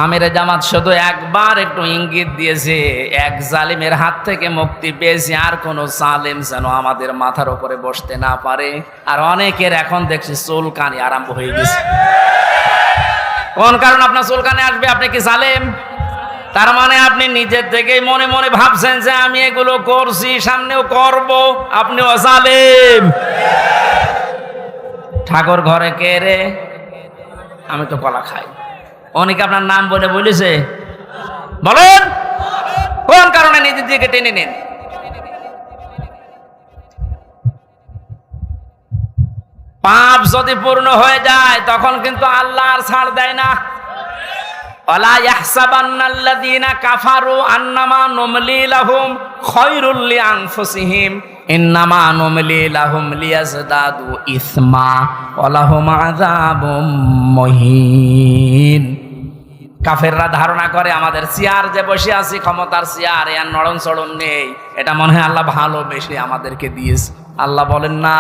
আমির জামাত শুধু একবার একটু ইঙ্গিত দিয়েছে, এক জালিমের হাত থেকে মুক্তি পেয়েছি, আর কোন জালিম যেন আমাদের মাথার উপরে বসতে না পারে। আর অনেকের এখন দেখছি চুলকানি আরম্ভ হয়ে গেছে। কোন কারণ আপনার চুলকানি আসবে? আপনি কি জালেম? তার মানে আপনি নিজের থেকেই মনে মনে ভাবছেন যে আমি এগুলো করছি, সামনেও করব, আপনিও জালেম। ঠাকুর ঘরে কে রে? আমি তো কলা খাই। অনেকে আপনার নাম বলে বলেছে? বলেন কোন কারণে নিজের দিকে টেনে নেন? পাপ যদি পূর্ণ হয়ে যায় তখন কিন্তু আল্লাহ আর ছাড় দেয় না। ওয়ালা ইয়াহসাবান্নাল্লাযীনা কাফারু আন্নামা নুমলি লাহুম খায়রুল লিআনফুসিহিম ইন্নামা নুমলি লাহুম লিয়াজদাদু ইসমা ওয়া লাহুম আযাবুম মুহিন। কাফেররা ধারণা করে আমাদের চেয়ার যে বসে আছি, ক্ষমতার চেয়ার, এর নড়ন চড়ন নেই, এটা মনে হয় আল্লাহ ভালোবেসে আমাদেরকে দিয়েছে। আল্লাহ বলেন না,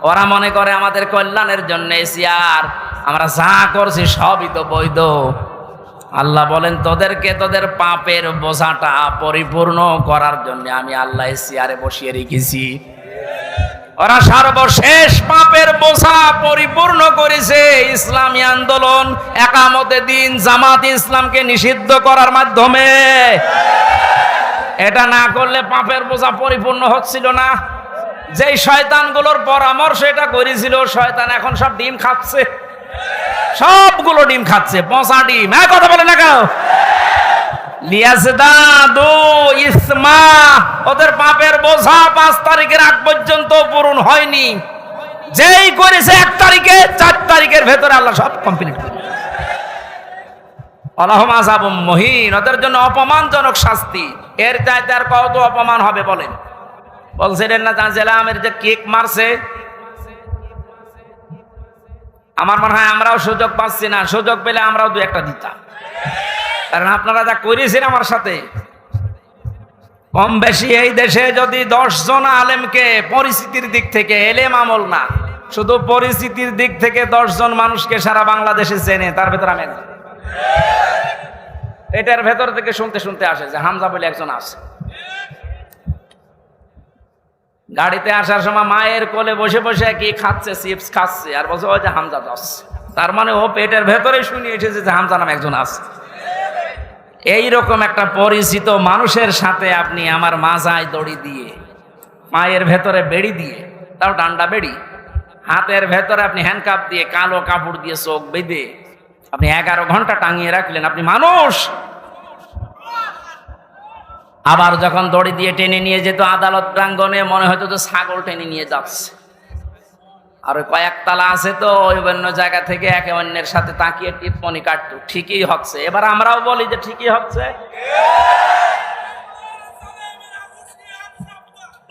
ওরা মনে করে আমাদের কল্যাণের জন্য চেয়ার, আমরা যা করছি সবই তো বৈধ। আল্লাহ বলেন তোদেরকে তোদের পাপের বোঝাটা পরিপূর্ণ করার জন্য আমি আল্লাহ চেয়ারে বসিয়ে রেখেছি। ওরা সর্বশেষ পাপের বোঝা পরিপূর্ণ করেছে ইসলামী আন্দোলন, একামতে দিন, জামাত ইসলামকে নিষিদ্ধ করার মাধ্যমে। এটা না করলে পাপের বোঝা পরিপূর্ণ হচ্ছিল না। যেই শয়তানগুলোর পরামর্শ এটা করেছিল, শয়তান এখন সব ডিম খাচ্ছে, সবগুলো ডিম খাচ্ছে, পচা ডিম। হ্যাঁ, কথা বলে না কেন? লিয়াজদাদু ইসমা, ওদের পাপের বোঝা 5 তারিখের আগ পর্যন্ত পূরণ হয়নি। যেই করেছে 1 তারিখে, 4 তারিখের ভেতরে আল্লাহ সব কমপ্লিট করে। আল্লাহুম আযাবুম মুহিন, ওদের জন্য অপমানজনক শাস্তি। এর চাইতে আর কত অপমান হবে বলেন? বলছিলেন না জাজেলামের যে কেক মারছে, আমার মনে হয় আমরাও সুযোগ পাচ্ছি না, সুযোগ পেলে আমরাও 2-1টা দিতাম। কারণ আপনারা যা করেছেন আমার সাথে, কম বেশি এই দেশে যদি 10 জন আলেমকে পরিস্থিতির দিক থেকে, এলেম আমল না, শুধু পরিস্থিতির দিক থেকে 10 জন মানুষকে সারা বাংলাদেশে চেনে, তার ভেতর আমি একজন। এটার ভেতর থেকে শুনতে শুনতে আসে যে হামজা বলে একজন আছে। গাড়িতে আসার সময় মায়ের কোলে বসে বসে কি খাচ্ছে, চিপস খাচ্ছে, আর বলছে ওই যে হামজা যাচ্ছে। তার মানে ও পেটের ভেতরে শুনে এসেছে যে হামজা নামে একজন আছে। এইরকম একটা পরিচিত মানুষের সাথে আপনি আমার মাজায় দড়ি দিয়ে, মায়ের ভেতরে বেড়ি দিয়ে, তাও ডান্ডা বেড়ি, হাতের ভেতরে আপনি হ্যান্ডকাপ দিয়ে, কালো কাপড় দিয়ে চোখ বেঁধে আপনি 11 ঘন্টা টাঙিয়ে রাখলেন, আপনি মানুষ। আবার যখন দড়ি দিয়ে টেনে নিয়ে যেত আদালত প্রাঙ্গণে, মনে হতো তো ছাগল টেনে নিয়ে যাচ্ছে। আর ওই কয়েকতলা আছে তো, ওই অন্য জায়গা থেকে একে অন্যের সাথে তাকিয়ে টিপ্পনি কাটতো, ঠিকই হচ্ছে। এবার আমরাও বলি যে ঠিকই হচ্ছে।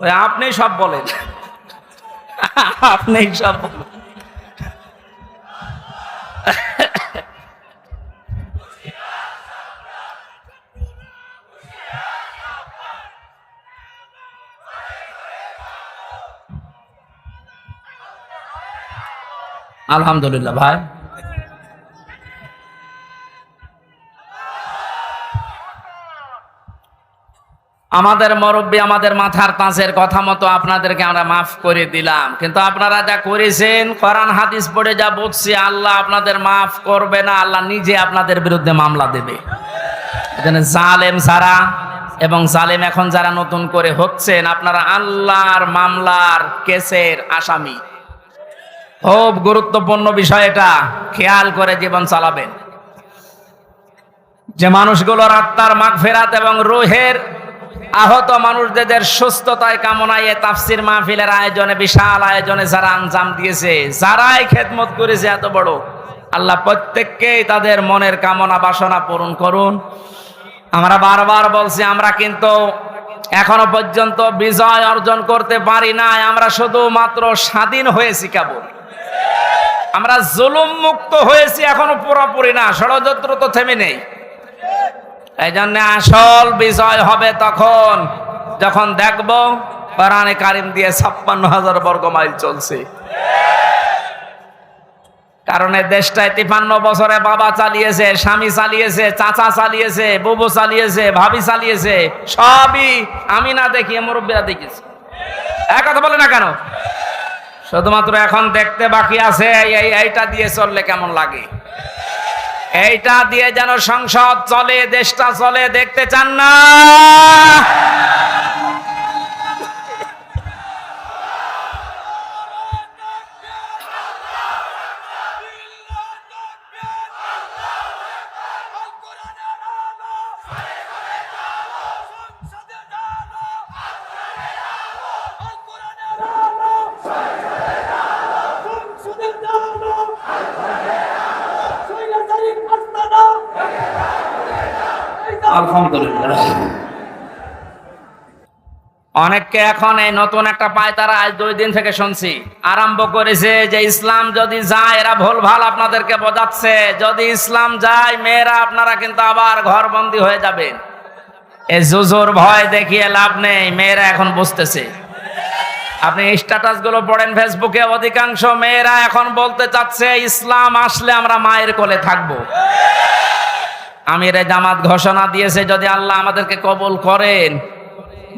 ওই আপনি সব বলেন, আপনি সব বলেন। আলহামদুলিল্লাহ ভাই, আমাদের মুরব্বী, আমাদের মাথার তাজের কথা মতো আপনাদেরকে আমরা মাফ করে দিলাম, কিন্তু আপনারা যা করেছেন, কোরআন হাদিস পড়ে যা বুঝছি, আল্লাহ আপনাদের মাফ করবে না, আল্লাহ নিজে আপনাদের বিরুদ্ধে মামলা দেবে। এখানে জালেম যারা এবং জালেম এখন যারা নতুন করে হচ্ছেন, আপনারা আল্লাহর মামলার কেসের আসামি। খুব গুরুত্বপূর্ণ বিষয়, এটা খেয়াল করে জীবন চালাবেন। যে মানুষগুলোর আত্মার মাগফিরাত এবং রূহের আহত মানুষদের সুস্থতায় কামনায় তাফসির মাহফিলের আয়োজনে, বিশাল আয়োজনে যারা আঞ্জাম দিয়েছে, যারাই খেদমত করেছে এত বড়, আল্লাহ প্রত্যেককেই তাদের মনের কামনা বাসনা পূরণ করুন। আমরা বারবার বলছি, আমরা কিন্তু এখনো পর্যন্ত বিজয় অর্জন করতে পারি নাই, আমরা শুধুমাত্র স্বাধীন হয়েছি কেবল। আমরা জুলুম মুক্ত হয়েছি, এখনো পুরোপুরি না, ষড়যন্ত্র তো থেমে নেই। এই জন্য আসল বিজয় হবে তখন যখন দেখব কোরআনে কারিম দিয়ে 56,000 বর্গ মাইল চলছে। কারণ এই দেশটায় 53 বছরে বাবা চালিয়েছে, স্বামী চালিয়েছে, চাচা চালিয়েছে, বুবু চালিয়েছে, ভাবি চালিয়েছে, সবই আমি না দেখিয়ে মুরব্বীরা দেখিয়েছে। এক কথা বলে না কেন? শুধুমাত্র এখন দেখতে বাকি আছে এইটা দিয়ে চললে কেমন লাগে। এইটা দিয়ে যেন সংসদ চলে, দেশটা চলে, দেখতে চান না? আলহামদুলিল্লাহ। অনেককে এখন এই নতুন একটা পায়তারা আজ 2 দিন থেকে শুনছি আরম্ভ করেছে যে ইসলাম যদি যায়, এরা ভুলভাল আপনাদেরকে বোঝাচ্ছে, যদি ইসলাম যায় মেয়েরা আপনারা কিন্তু আবার ঘরবন্দি হয়ে যাবেন। এই জুজুর ভয় দেখিয়ে লাভ নেই, মেয়েরা এখন বুঝতেছে। আপনি স্ট্যাটাস গুলো পড়েন ফেসবুকে, অধিকাংশ মেয়েরা এখন বলতে চাচ্ছে ইসলাম আসলে আমরা মায়ের কোলে থাকবো। আমিরে জামাত ঘোষণা দিয়েছে যদি আল্লাহ আমাদেরকে কবুল করেন,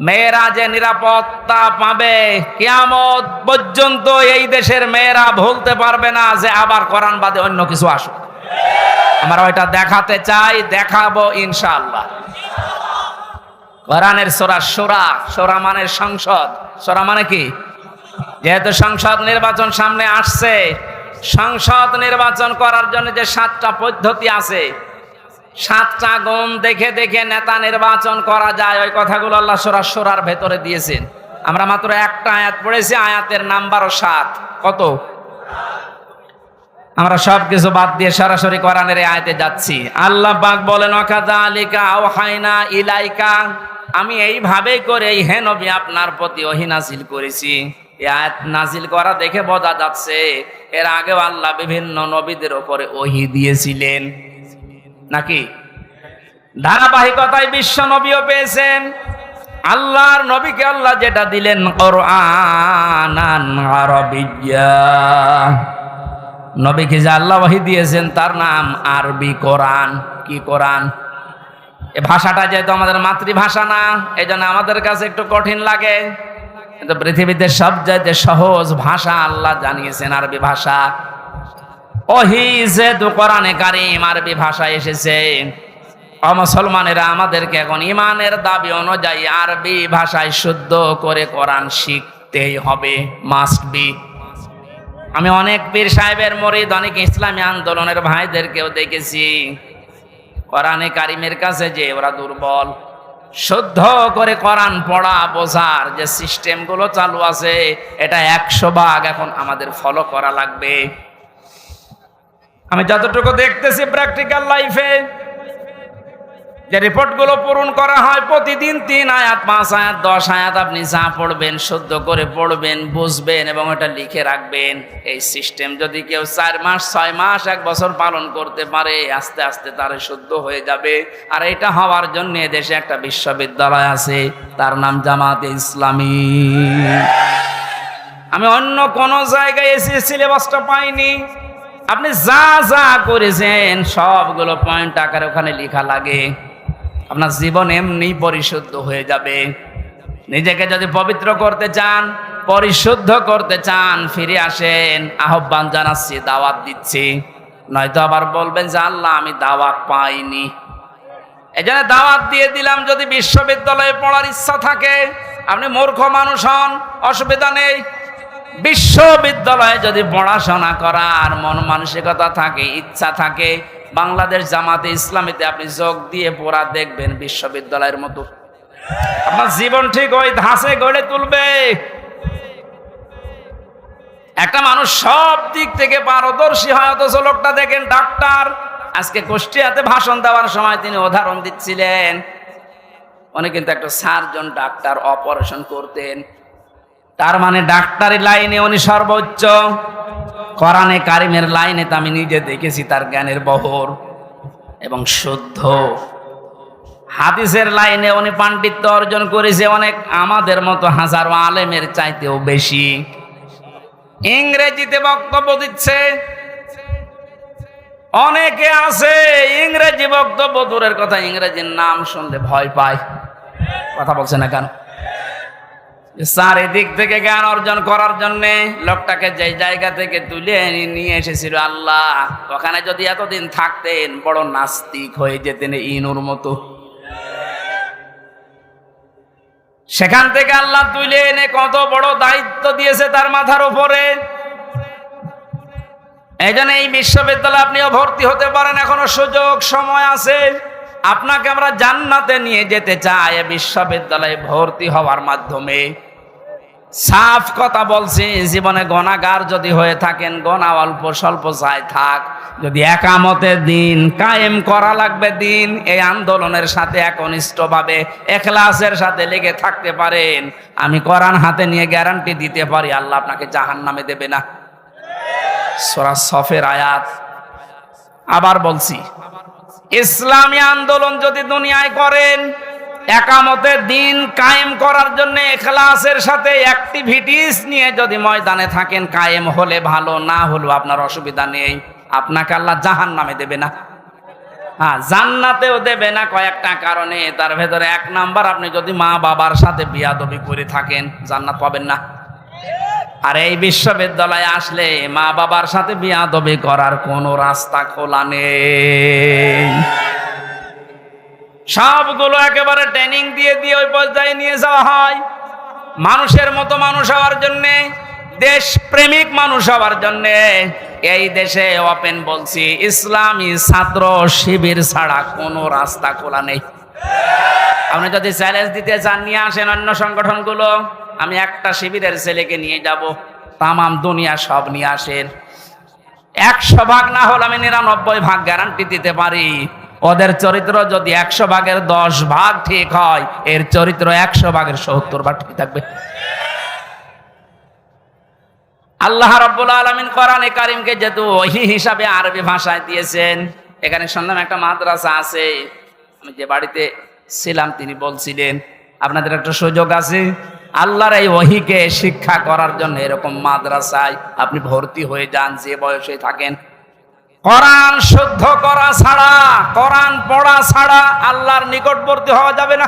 মেয়েরা যে নিরাপত্তা পাবে কিয়ামত পর্যন্ত এই দেশের মেয়েরা ভুলতে পারবে না যে আবার কোরআন বাদে অন্য কিছু আসুক। আমরা ওইটা দেখাতে চাই, দেখাবো ইনশাআল্লাহ। কোরআনের সূরা শূরা, শূরা মানে সংসদ, শূরা মানে কি? যেহেতু সংসদ নির্বাচন সামনে আসছে, সংসদ নির্বাচন করার জন্য যে 7টা পদ্ধতি আছে, 7টা গুণ দেখে দেখে নেতা নির্বাচন করা যায়, ওই কথাগুলো আল্লাহ সূরা শূরার ভেতরে দিয়েছেন। আমরা মাত্র একটা আয়াত পড়েছি, আয়াতের নাম্বারও 7। কত? আমরা সবকিছু বাদ দিয়ে সরাসরি কোরআনের এই আয়াতে যাচ্ছি। আল্লাহ পাক বলেন ওয়াকাযালিকা আওহাইনা ইলাইকা, আমি এইভাবেই করে এই হে নবী আপনার প্রতি ওহী নাজিল করেছি। এই আয়াত নাজিল করা দেখে বোঝা যাচ্ছে এর আগেও আল্লাহ বিভিন্ন নবীদের উপরে ওহী দিয়েছিলেন, নাকি ধারাবাহিকতায় বিশ্ব নবীও পেয়েছেন। আল্লাহর নবীকে আল্লাহ যেটা দিলেন কোরআনান আরাবিয়্যা, নবীকে যে আল্লাহ ওহী দিয়েছেন তার নাম আরবি কোরআন। কি কোরআন? এই ভাষাটা যেহেতু আমাদের মাতৃভাষা না, এই জন্য আমাদের কাছে একটু কঠিন লাগে, কিন্তু পৃথিবীতে সবচাইতে সহজ ভাষা আল্লাহ জানিয়েছেন আরবি ভাষা। ওহী যেহেতু কোরআনে কারীম আরবি ভাষায় এসেছে, মুসলমানেরা আমাদেরকে এখন ইমানের দাবি অনুযায়ী আরবি ভাষায় শুদ্ধ করে কোরআন শিখতেই হবে, মাস্ট বি। আমি অনেক পীর সাহেবের মুরিদ, অনেক ইসলামী আন্দোলনের ভাইদেরকেও দেখেছি কোরআনে কারীমের কাছে যে ওরা দুর্বল, শুদ্ধ করে কোরআন পড়া বোঝার যে সিস্টেমগুলো চালু আছে, এটা 100 ভাগ এখন আমাদের ফলো করা লাগবে। আমি যতটুকু দেখতেছি প্র্যাকটিক্যাল লাইফে যে রিপোর্টগুলো পূরণ করা হয়, প্রতিদিন 3 আয়াত 5 আয়াত 10 আয়াত আপনি যা পড়বেন শুদ্ধ করে পড়বেন, বুঝবেন এবং এটা লিখে রাখবেন। এই সিস্টেম যদি কেউ 4 মাস 6 মাস 1 বছর পালন করতে পারে, আস্তে আস্তে তার শুদ্ধ হয়ে যাবে। আর এটা হওয়ার জন্য দেশে একটা বিশ্ববিদ্যালয় আছে, তার নাম জামাতে ইসলামী। আমি অন্য কোন জায়গায় এসে সিলেবাসটা পাইনি। আপনি যা যা করেছেন সবগুলো পয়েন্ট আকারে ওখানে লেখা লাগে, আপনার জীবন এমনি পরিশুদ্ধ হয়ে যাবে। নিজেকে যদি পবিত্র করতে চান, পরিশুদ্ধ করতে চান, ফিরে আসেন। আহ্বান জানাচ্ছি, দাওয়াত দিচ্ছি, নয়তো আবার বলবেন যে আল্লাহ আমি দাওয়াত পাইনি। এই জন্য দাওয়াত দিয়ে দিলাম, যদি বিশ্ববিদ্যালয়ে পড়ার ইচ্ছা থাকে, আপনি মূর্খ মানুষ হন, অসুবিধা নেই। বিশ্ববিদ্যালয়ে যদি পড়াশোনা করার মন মানসিকতা থাকে, ইচ্ছা থাকে, বাংলাদেশ জামাতে ইসলামীতে আপনি যোগ দিয়ে পড়া দেখবেন বিশ্ববিদ্যালয়ের মতো আপনার জীবন ঠিক ওই ধাঁচে গড়ে তুলবে। একটা মানুষ সব দিক থেকে পারদর্শী হয়, অথচ লোকটা দেখেন ডাক্তার। আজকে কুষ্টিয়াতে ভাষণ দেওয়ার সময় তিনি উদাহরণ দিচ্ছিলেন, উনি কিন্তু একটা সার্জন ডাক্তার, অপারেশন করতেন। তার মানে ডাক্তারি লাইনে উনি সর্বোচ্চ, কোরআনে কারিমের লাইনে তো আমি নিজে দেখেছি তার জ্ঞানের বহর এবং শুদ্ধ। হাদিসের লাইনে উনি পাণ্ডিত্য অর্জন করেছে অনেক আমাদের মতো হাজারো আলেমের চাইতেও বেশি। ইংরেজিতে বক্তব্য দিচ্ছে, অনেকে আছে ইংরেজি বক্তব্য দূরের কথা, ইংরেজির নাম শুনলে ভয় পায়। কথা বলছে না কেন? চারিদিক থেকে জ্ঞান অর্জন করার জন্য লোকটাকে যে জায়গা থেকে তুলে নিয়ে এসেছিল আল্লাহ, ওখানে যদি এতদিন থাকতেন বড় নাস্তিক হয়ে যেতেন ইনুর মতো। সেখান থেকে আল্লাহ তুলে এনে কত বড় দায়িত্ব দিয়েছে তার মাথার উপরে। এই জন্য এই বিশ্ববিদ্যালয়ে আপনিও ভর্তি হতে পারেন, এখনো সুযোগ সময় আছে। আপনাকে আমরা জান্নাতে নিয়ে যেতে চাই বিশ্ববিদ্যালয়ে ভর্তি হওয়ার মাধ্যমে। সাফ কথা বলছি, জীবনে গুনাহগার যদি হয়ে থাকেন, গুনাহ অল্প স্বল্প যাই থাক, যদি একামতের দিন কায়েম করা লাগবে দিন, এই আন্দোলনের সাথে একনিষ্ঠভাবে ইখলাসের সাথে লেগে থাকতে পারেন, আমি কোরআন হাতে নিয়ে গ্যারান্টি দিতে পারি আল্লাহ আপনাকে জাহান্নামে দেবে না। সূরা সফের আয়াত। আবার বলছি, ইসলামী আন্দোলন যদি দুনিয়ায় করেন, একামতের দিন কায়েম করার জন্য ইখলাসের সাথে অ্যাক্টিভিটিস নিয়ে যদি ময়দানে থাকেন, কায়েম হলে ভালো, না হলেও আপনার অসুবিধা নেই, আপনাকে আল্লাহ জাহান্নামে দেবে না। হ্যাঁ, জান্নাতেও দেবে না কয়েকটা কারণে। তার ভেতরে এক নাম্বার, আপনি যদি মা বাবার সাথে বিয়াদবি করে থাকেন জান্নাত পাবেন না। আর এই বিশ্ববিদ্যালয়ে আসলে মা বাবার সাথে বিয়াদবি করার কোনো রাস্তা খোলা নেই। সবগুলো একেবারে ট্রেনিং দিয়ে দিয়ে ওই পর্যায়ে নিয়ে যাওয়া হয়। মানুষের মতো মানুষ হওয়ার জন্যে, দেশ প্রেমিক মানুষ হওয়ার জন্যে এই দেশে ওপেন বলছি, ইসলামী ছাত্র শিবির ছাড়া কোনো রাস্তা খোলা নেই। আপনি যদি চ্যালেঞ্জ দিতে চান, নিয়ে আসেন অন্য সংগঠনগুলো, আমি একটা শিবিরের ছেলেকে নিয়ে যাব, তামাম দুনিয়া সব নিয়ে আসেন। 100 ভাগ না হলে আমি 99 ভাগ গ্যারান্টি দিতে পারি। ওদের চরিত্র যদি 100 ভাগের 10 ভাগ ঠিক হয়, এর চরিত্র 100 ভাগের 70 ভাগ ঠিক থাকবে। আল্লাহ রাব্বুল আলামিন কোরআনে কারীমকে যেহেতু ওহী হিসাবে আরবি ভাষায় দিয়েছেন, এখানে শুনলাম একটা মাদ্রাসা আছে, আমি যে বাড়িতে ছিলাম তিনি বলছিলেন আপনাদের একটা সুযোগ আছে আল্লাহর এই ওহীকে শিক্ষা করার জন্য, এরকম মাদ্রাসায় আপনি ভর্তি হয়ে যান যে বয়সে থাকেন। কোরআন শুদ্ধ করা ছাড়া, কোরআন পড়া ছাড়া আল্লাহর নিকটবর্তী হওয়া যাবে না।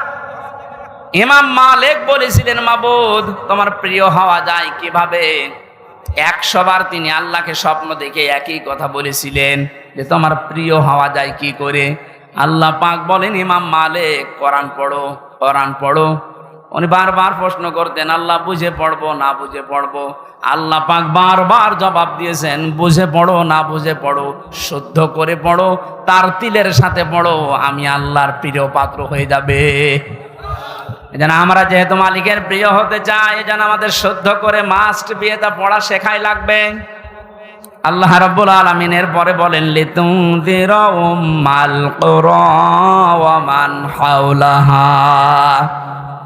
ইমাম মালিক বলেছিলেন, মাবুদ তোমার প্রিয় হওয়া যায় কিভাবে? 100 বার তিনি আল্লাহকে স্বপ্ন দেখে একই কথা বলেছিলেন যে তোমার প্রিয় হওয়া যায় কি করে? আল্লাহ পাক বলেন, ইমাম মালিক কোরআন পড়ো, কোরআন পড়ো। উনি বারবার প্রশ্ন করতেন, আল্লাহ বুঝে পড়বো না বুঝে পড়বো? আল্লাহ পাক বারবার জবাব দিয়েছেন, বুঝে পড়ো না বুঝে পড়ো, শুদ্ধ করে পড়ো, তার তিলের সাথে পড়ো, আমি আল্লাহর প্রিয় পাত্র হয়ে যাবে। এজন্য আমরা যেহেতু মালিকের প্রিয় হতে চাই, এজন্য আমাদের শুদ্ধ করে মাস্ট বিয়েটা পড়া শেখাই লাগবে। আল্লাহ রাব্বুল আলামিন এর পরে বলেন, লিতুনযিরা উম্মাল কুরা ওয়া মান হাওলাহা।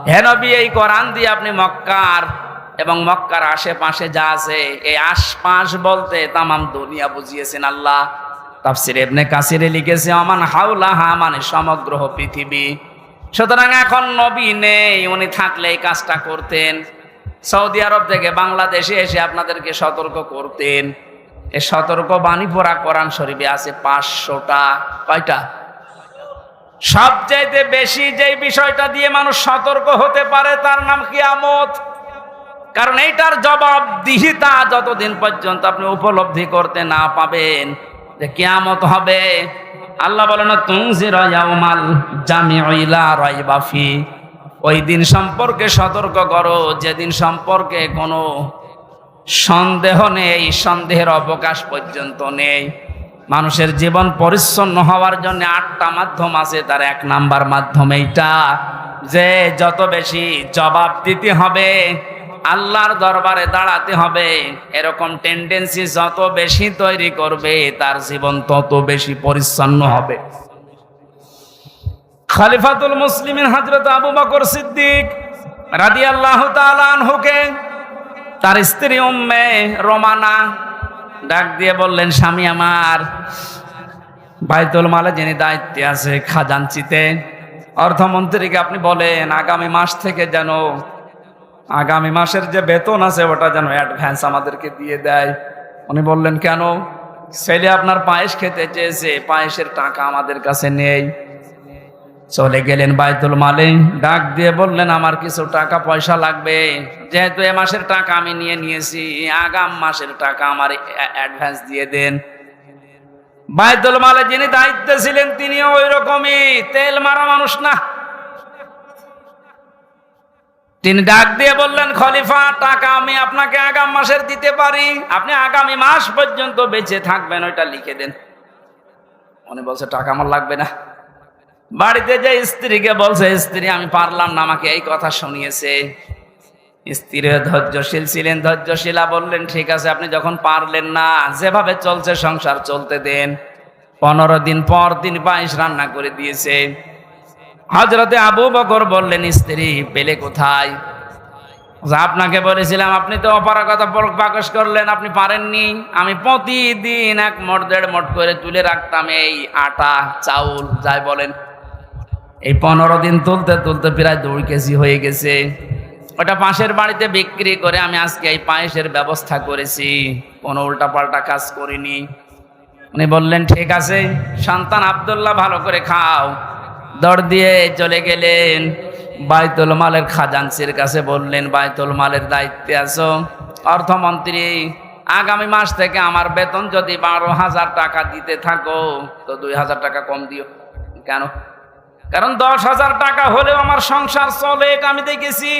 হে নবী, এই কোরআন দিয়ে আপনি মক্কার এবং মক্কার আশেপাশে যা আছে, এই আশপাশ বলতে তামাম দুনিয়া বুঝিয়েছেন আল্লাহ। তাফসীর ইবনে কাসিরে লিখেছে, ওমান হাওলাহা মানে সমগ্র পৃথিবী। সুতরাং এখন নবী নেই, উনি থাকলে এই কাজটা করতেন। সৌদি আরব থেকে বাংলাদেশে এসে আপনাদেরকে সতর্ক করতেন। এই সতর্ক বাণী পড়া কোরআন শরীফে আছে 500টা। কয়টা? সবচাইতে বেশি যেই বিষয়টা দিয়ে মানুষ সতর্ক হতে পারে তার নাম কিয়ামত। কারণ এইটার জবাবদিহিতা যতদিন পর্যন্ত আপনি উপলব্ধি করতে না পাবেন যে কিয়ামত হবে, আল্লাহ বলেন, তুনজিরা ইয়াউমাল জামিউ লা রাইবা ফি, ওই দিন সম্পর্কে সতর্ক করো যেদিন সম্পর্কে কোনো সন্দেহ নেই, সন্দেহের অবকাশ পর্যন্ত নেই। মানুষের জীবন পরিচ্ছন্ন হওয়ার জন্য 8টা মাধ্যম আছে, তার 1 নাম্বার মাধ্যম এইটা যে যত বেশি জবাব দিতে হবে, আল্লাহর দরবারে দাঁড়াতে হবে, এরকম টেন্ডেন্সি যত বেশি তৈরি করবে তার জীবন তত বেশি পরিচ্ছন্ন হবে। খলিফাতুল মুসলিমিন হযরত আবু বকর সিদ্দিক রাদিয়াল্লাহু তাআলা আনহুকে তার স্ত্রী উম্মে রোমানা ডাক দিয়ে বললেন, স্বামী আমার, বাইতুল মালে যিনি দায়িত্বে আছে খাজানচিতে, অর্থমন্ত্রীকে আপনি বলেন আগামী মাস থেকে যেন আগামী মাসের যে বেতন আছে ওটা যেন অ্যাডভান্স আমাদেরকে দিয়ে দেয়। উনি বললেন, কেন? ছেলে আপনার পায়েস খেতে চেয়েছে, পায়েসের টাকা আমাদের কাছে নেই। চলে গেলেন বাইতুল মালে, ডাক দিয়ে বললেন আমার কিছু টাকা পয়সা লাগবে, যেহেতু এ মাসের টাকা আমি নিয়েছি, আগাম মাসের টাকা আমার অ্যাডভান্স দিয়ে দেন। বাইতুল মালে যিনি দায়িত্বে ছিলেন তিনিও ওই রকমই তেল মারা মানুষ না। তিনি ডাক দিয়ে বললেন, খলিফা টাকা আমি আপনাকে আগাম মাসের দিতে পারি, আপনি আগামী মাস পর্যন্ত বেঁচে থাকবেন, ওইটা লিখে দেন। উনি বলছে টাকা আমার লাগবে না। বাড়িতে যে স্ত্রীকে বলছে, স্ত্রী আমি পারলাম না, আমাকে এই কথা শুনিয়েছে। স্ত্রী ধৈর্যশীল ছিলেন, ধৈর্যশীলা বললেন ঠিক আছে, আপনি যখন পারলেন না, যেভাবে চলছে সংসার চলতে দেন। 15 দিন পর তিনি পায়েস রান্না করে দিয়েছে। হযরতে আবু বকর বললেন, স্ত্রী পেলে কোথায়? আপনাকে বলেছিলাম, আপনি তো অপারগতা প্রকাশ করলেন, আপনি পারেননি। আমি প্রতিদিন 1 মণ 1.5 মণ করে তুলে রাখতাম এই আটা চাউল যাই বলেন। এই 15 দিন তুলতে তুলতে প্রায় 2 কেজি হয়ে গেছে। ওটা পাশের বাড়িতে বিক্রি করে আমি আজকে এই পায়েসের ব্যবস্থা করেছি, কোনো উল্টাপাল্টা কাজ করিনি। উনি বললেন ঠিক আছে, সন্তান আব্দুল্লাহ ভালো করে খাও। দৌড় দিয়ে চলে গেলেন বাইতুল মালের খাজানচির কাছে, বললেন বাইতুল মালের দায়িত্বে আছো, অর্থমন্ত্রী, আগামী মাস থেকে আমার বেতন যদি 12,000 টাকা দিতে থাকো তো 2,000 টাকা কম দিও। কেন? কারণ 10,000 টাকা হলেও আমার সংসার চলে, এটা আমি দেখেছি।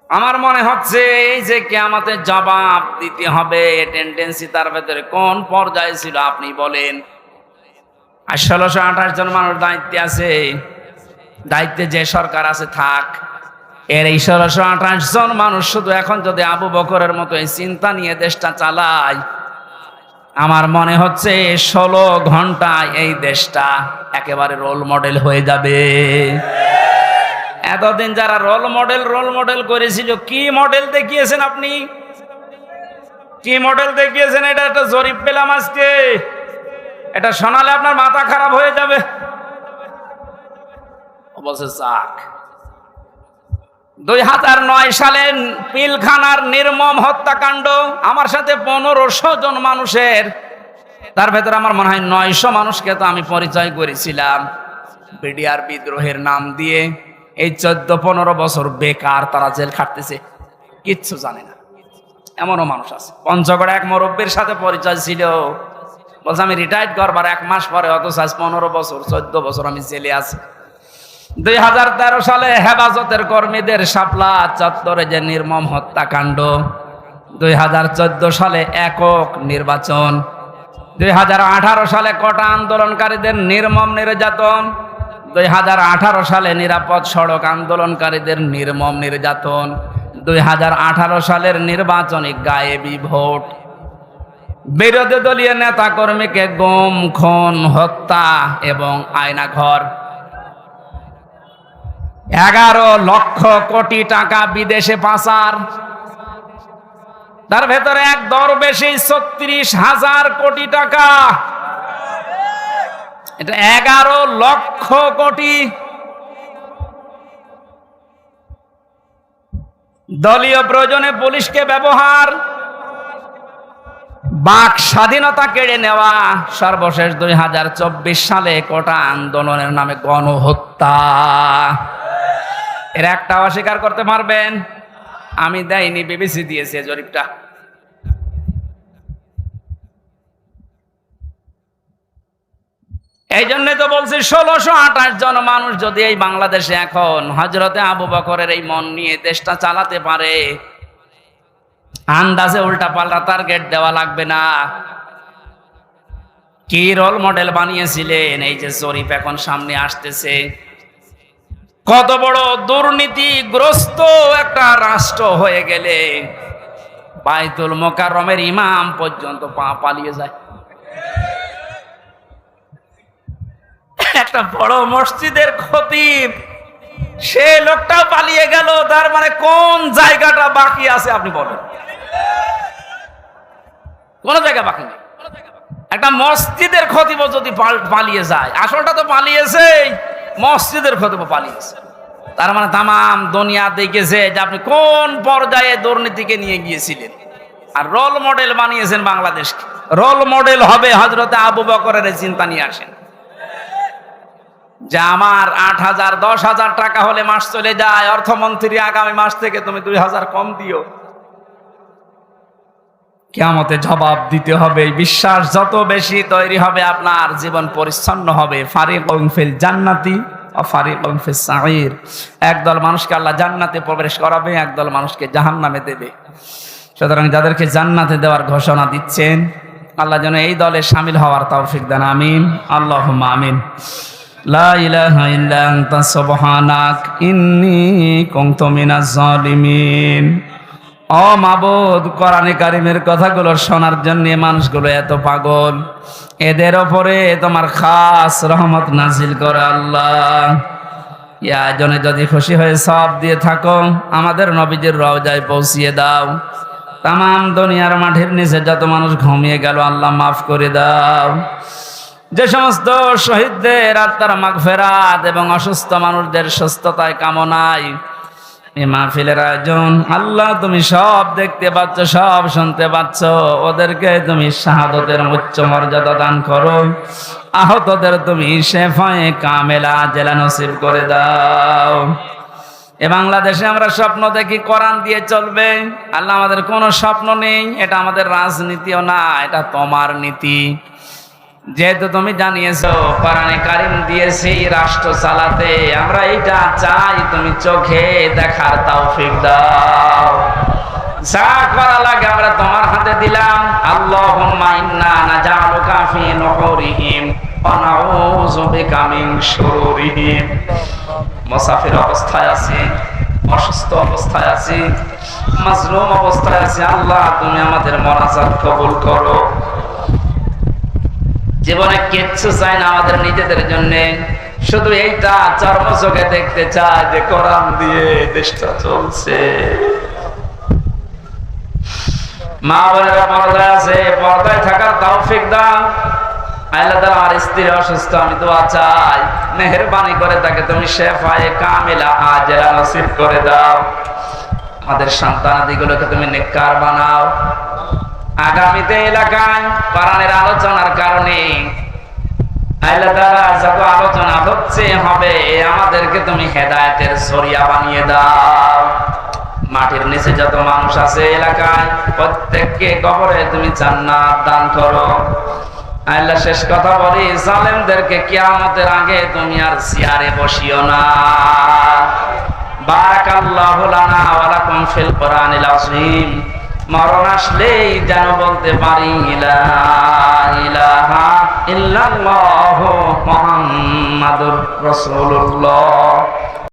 আমার মনে হচ্ছে এই যে কিয়ামতের জবাব দিতে হবে, টেন্ডেন্সি তার ভেতরে কোন পর্যায়ে ছিল আপনি বলেন। আর 1628 জন মানুষ দায়িত্বে আছে, দায়িত্বে যে সরকার আছে থাক, এর এই 1628 জন মানুষ শুধু এখন যদি আবু বকরের মতো এই চিন্তা নিয়ে দেশটা চালায়, আমার মনে হচ্ছে 16 ঘন্টায় এই দেশটা একেবারে রোল মডেল হয়ে যাবে। এতদিন যারা রোল মডেল করেছিল, কি মডেল দেখিয়েছেন আপনি? কি মডেল দেখিয়েছেন? এটা একটা জরিপ পেলাম আজকে, এটা শোনালে আপনার মাথা খারাপ হয়ে যাবে। অবশ্য চাক 2009 সালে পিলখানার নির্মম হত্যাকাণ্ড, আমার সাথে 1500 জন মানুষের, তার ভেতরে আমার মনে হয় 900 মানুষকে তো আমি পরিচয় করেছিলাম বিডিআর বিদ্রোহের নাম দিয়ে। এই 14-15 বছর বেকার তারা জেল খাটতেছে, কিচ্ছু জানে না, এমনও মানুষ আছে। পঞ্চগড়ে এক মুরব্বীর সাথে পরিচয় ছিল, বলছে আমি রিটায়ার্ড করবার 1 মাস পরে, অথচ 15 বছর 14 বছর আমি জেলে আছি। 2013 সালে হেফাজতের কর্মীদের শাপলা চত্বরে যে নির্মম হত্যাকাণ্ড, 2014 সালে একক নির্বাচন, 2018 সালে কোটা আন্দোলনকারীদের নির্মম নির্যাতন, 2018 সালে নিরাপদ সড়ক আন্দোলনকারীদের নির্মম নির্যাতন, 2018 সালের নির্বাচনী গায়েবী ভোট, বিরোধী দলীয় নেতা কর্মীকে গুম, খুন, হত্যা এবং আয়নাঘর, 11 লক্ষ কোটি টাকা বিদেশে পাচার, তার ভেতরে এক দরবেশী 36,000 কোটি টাকা, এটা 11 লক্ষ কোটি। দলীয় প্রয়োজনে পুলিশকে ব্যবহার, বাক স্বাধীনতা কেড়ে নেওয়া, সর্বশেষ 2024 সালে কোটা আন্দোলনের নামে গণহত্যা। এর একটা অস্বীকার করতে পারবেন? আমি দেয়নি, বিবিসি দিয়েছে জরিপটা। এই জন্য তো বলছি 1628 জন মানুষ যদি এই বাংলাদেশে এখন হযরতে আবু বকরের এই মন নিয়ে দেশটা চালাতে পারে, আন্দাজে উল্টা পাল্টা টার্গেট দেওয়া লাগবে না। কি রোল মডেল বানিয়েছিলেন, এই যে জরিপ এখন সামনে আসতেছে। কত বড় দুর্নীতিগ্রস্ত একটা রাষ্ট্র হয়ে গেলে বাইতুল মোকাররমের ইমাম পর্যন্ত পালিয়ে যায়। একটা বড় মসজিদের খতিব, সে লোকটাও পালিয়ে গেল, তার মানে কোন জায়গাটা বাকি আছে আপনি বলেন? কোন জায়গা বাকি নেই। একটা মসজিদের খতিব যদি পালিয়ে যায়, আসলটা তো পালিয়েছে, মসজিদের খতিব পালিয়েছে, তার মানে তামাম দুনিয়া দেখেছে যে আপনি কোন পর্যায়ে দুর্নীতিকে নিয়ে গিয়েছিলেন। আর রোল মডেল বানিয়েছেন বাংলাদেশকে। রোল মডেল হবে হযরতে আবু বকরের চিন্তা নিয়ে আসেন। যে আমার 8,000 10,000 টাকা হলে মাস চলে যায়, অর্থমন্ত্রী আগামী মাস থেকে তুমি 2,000 কম দিও। কিয়ামতে জবাব দিতে হবে। বিশ্বাস যত বেশি তৈরি হবে আপনার জীবন পরিচ্ছন্ন হবে। ফারিকুন ফিল জান্নাতি ওয়া ফারিকুন ফিস সাঈর। একদল মানুষকে আল্লাহ জান্নাতে প্রবেশ করাবে, একদল মানুষকে জাহান্নামে দেবে। সুতরাং যাদেরকে জান্নাতে দেওয়ার ঘোষণা দিচ্ছেন, আল্লাহ যেন এই দলে শামিল হওয়ার তৌফিক দেন। আমিন, আল্লাহুম্মা আমিন। লা ইলাহা ইল্লা আনতা সুবহানাক ইন্নী কুনতু মিনাজ জালিমিন। ও মাবুদ, কোরআনে কারিমের কথাগুলো শোনার জন্য মানুষগুলো এত পাগল, এদের ওপরে তোমার খাস রহমত নাজিল করে আল্লাহ। ইয়া জনে যদি খুশি হয়ে সব দিয়ে থাকো, আমাদের নবীজির রওজায় পৌঁছিয়ে দাও। তামাম দুনিয়ার মাঠের নিচে যত মানুষ ঘুমিয়ে গেল, আল্লাহ মাফ করে দাও। যে সমস্ত শহীদদের আত্মার মাগফিরাত এবং অসুস্থ মানুষদের সুস্থতায় কামনায় এই মাহফিলের আয়োজন, আল্লাহ তুমি সব দেখতে পাচ্ছ, সব শুনতে পাচ্ছ। ওদেরকে তুমি শাহাদতের উচ্চ মর্যাদা দান করো। আহতদের তুমি শেফায়ে কামেলা আজেলা নসিব করে দাও। এ বাংলাদেশে আমরা স্বপ্ন দেখি কোরআন দিয়ে চলবে। আল্লাহ, আমাদের কোনো স্বপ্ন নেই। এটা আমাদের রাজনীতিও না, এটা তোমার নীতি। যেহেতু তুমি জানিয়েছো কোরআনে কারিম দিয়েছি রাষ্ট্র চালাতে, আমরা এইটা চাই তুমি চোখে দেখার তৌফিক দাও। যা করা লাগে আমরা তোমার হাতে দিলাম। আল্লাহুম্মা ইন্না নাজআলুকা ফি নুহুরিহিম ওয়া নাউযু বিকা মিন শুরুরিহিম। মুসাফির অবস্থায় আছি, অসুস্থ অবস্থায় আছি, মাজলুম অবস্থায় আছি, আল্লাহ তুমি আমাদের মোনাজাত কবুল করো। জীবনে কিচ্ছু চাই না আমাদের নিজেদের জন্য, শুধু এইটা চর্মচোখে দেখতে চাই যে কোরআন দিয়ে দেশটা চলছে। মা বোনেরা পর্দায় আছে, পর্দায় থাকার তৌফিক দাও। আল্লাহ তাআলা, আমার স্ত্রী অসুস্থ, আমি দোয়া চাই, মেহেরবানি করে তাকে তুমি শেফায়ে কামিলা আজেলা নসিব করে দাও। আমাদের সন্তানাদিগুলোকে তুমি নেককার বানাও। আগামীতে এলাকায় কোরআনের আলোচনার কারণে আল্লাহ তাআলা যত আলোচনা হচ্ছে হবে, আমাদেরকে তুমি হেদায়েতের জরিয়া বানিয়ে দাও। মাটির নিচে যত মানুষ আছে এলাকায়, প্রত্যেককে কবরে তুমি জান্নাত দান করো। আল্লাহ, শেষ কথা বলি, জালেমদেরকে কিয়ামতের আগে তুমি আর চেয়ারে বসিও না। বারাকাল্লাহু লানা ওয়া লাকুম ফিল কোরআনিল আযীম। মরণ আসলেই যেন বলতে পারি লা ইলাহা ইল্লাল্লাহু মুহাম্মাদুর রাসূলুল্লাহ।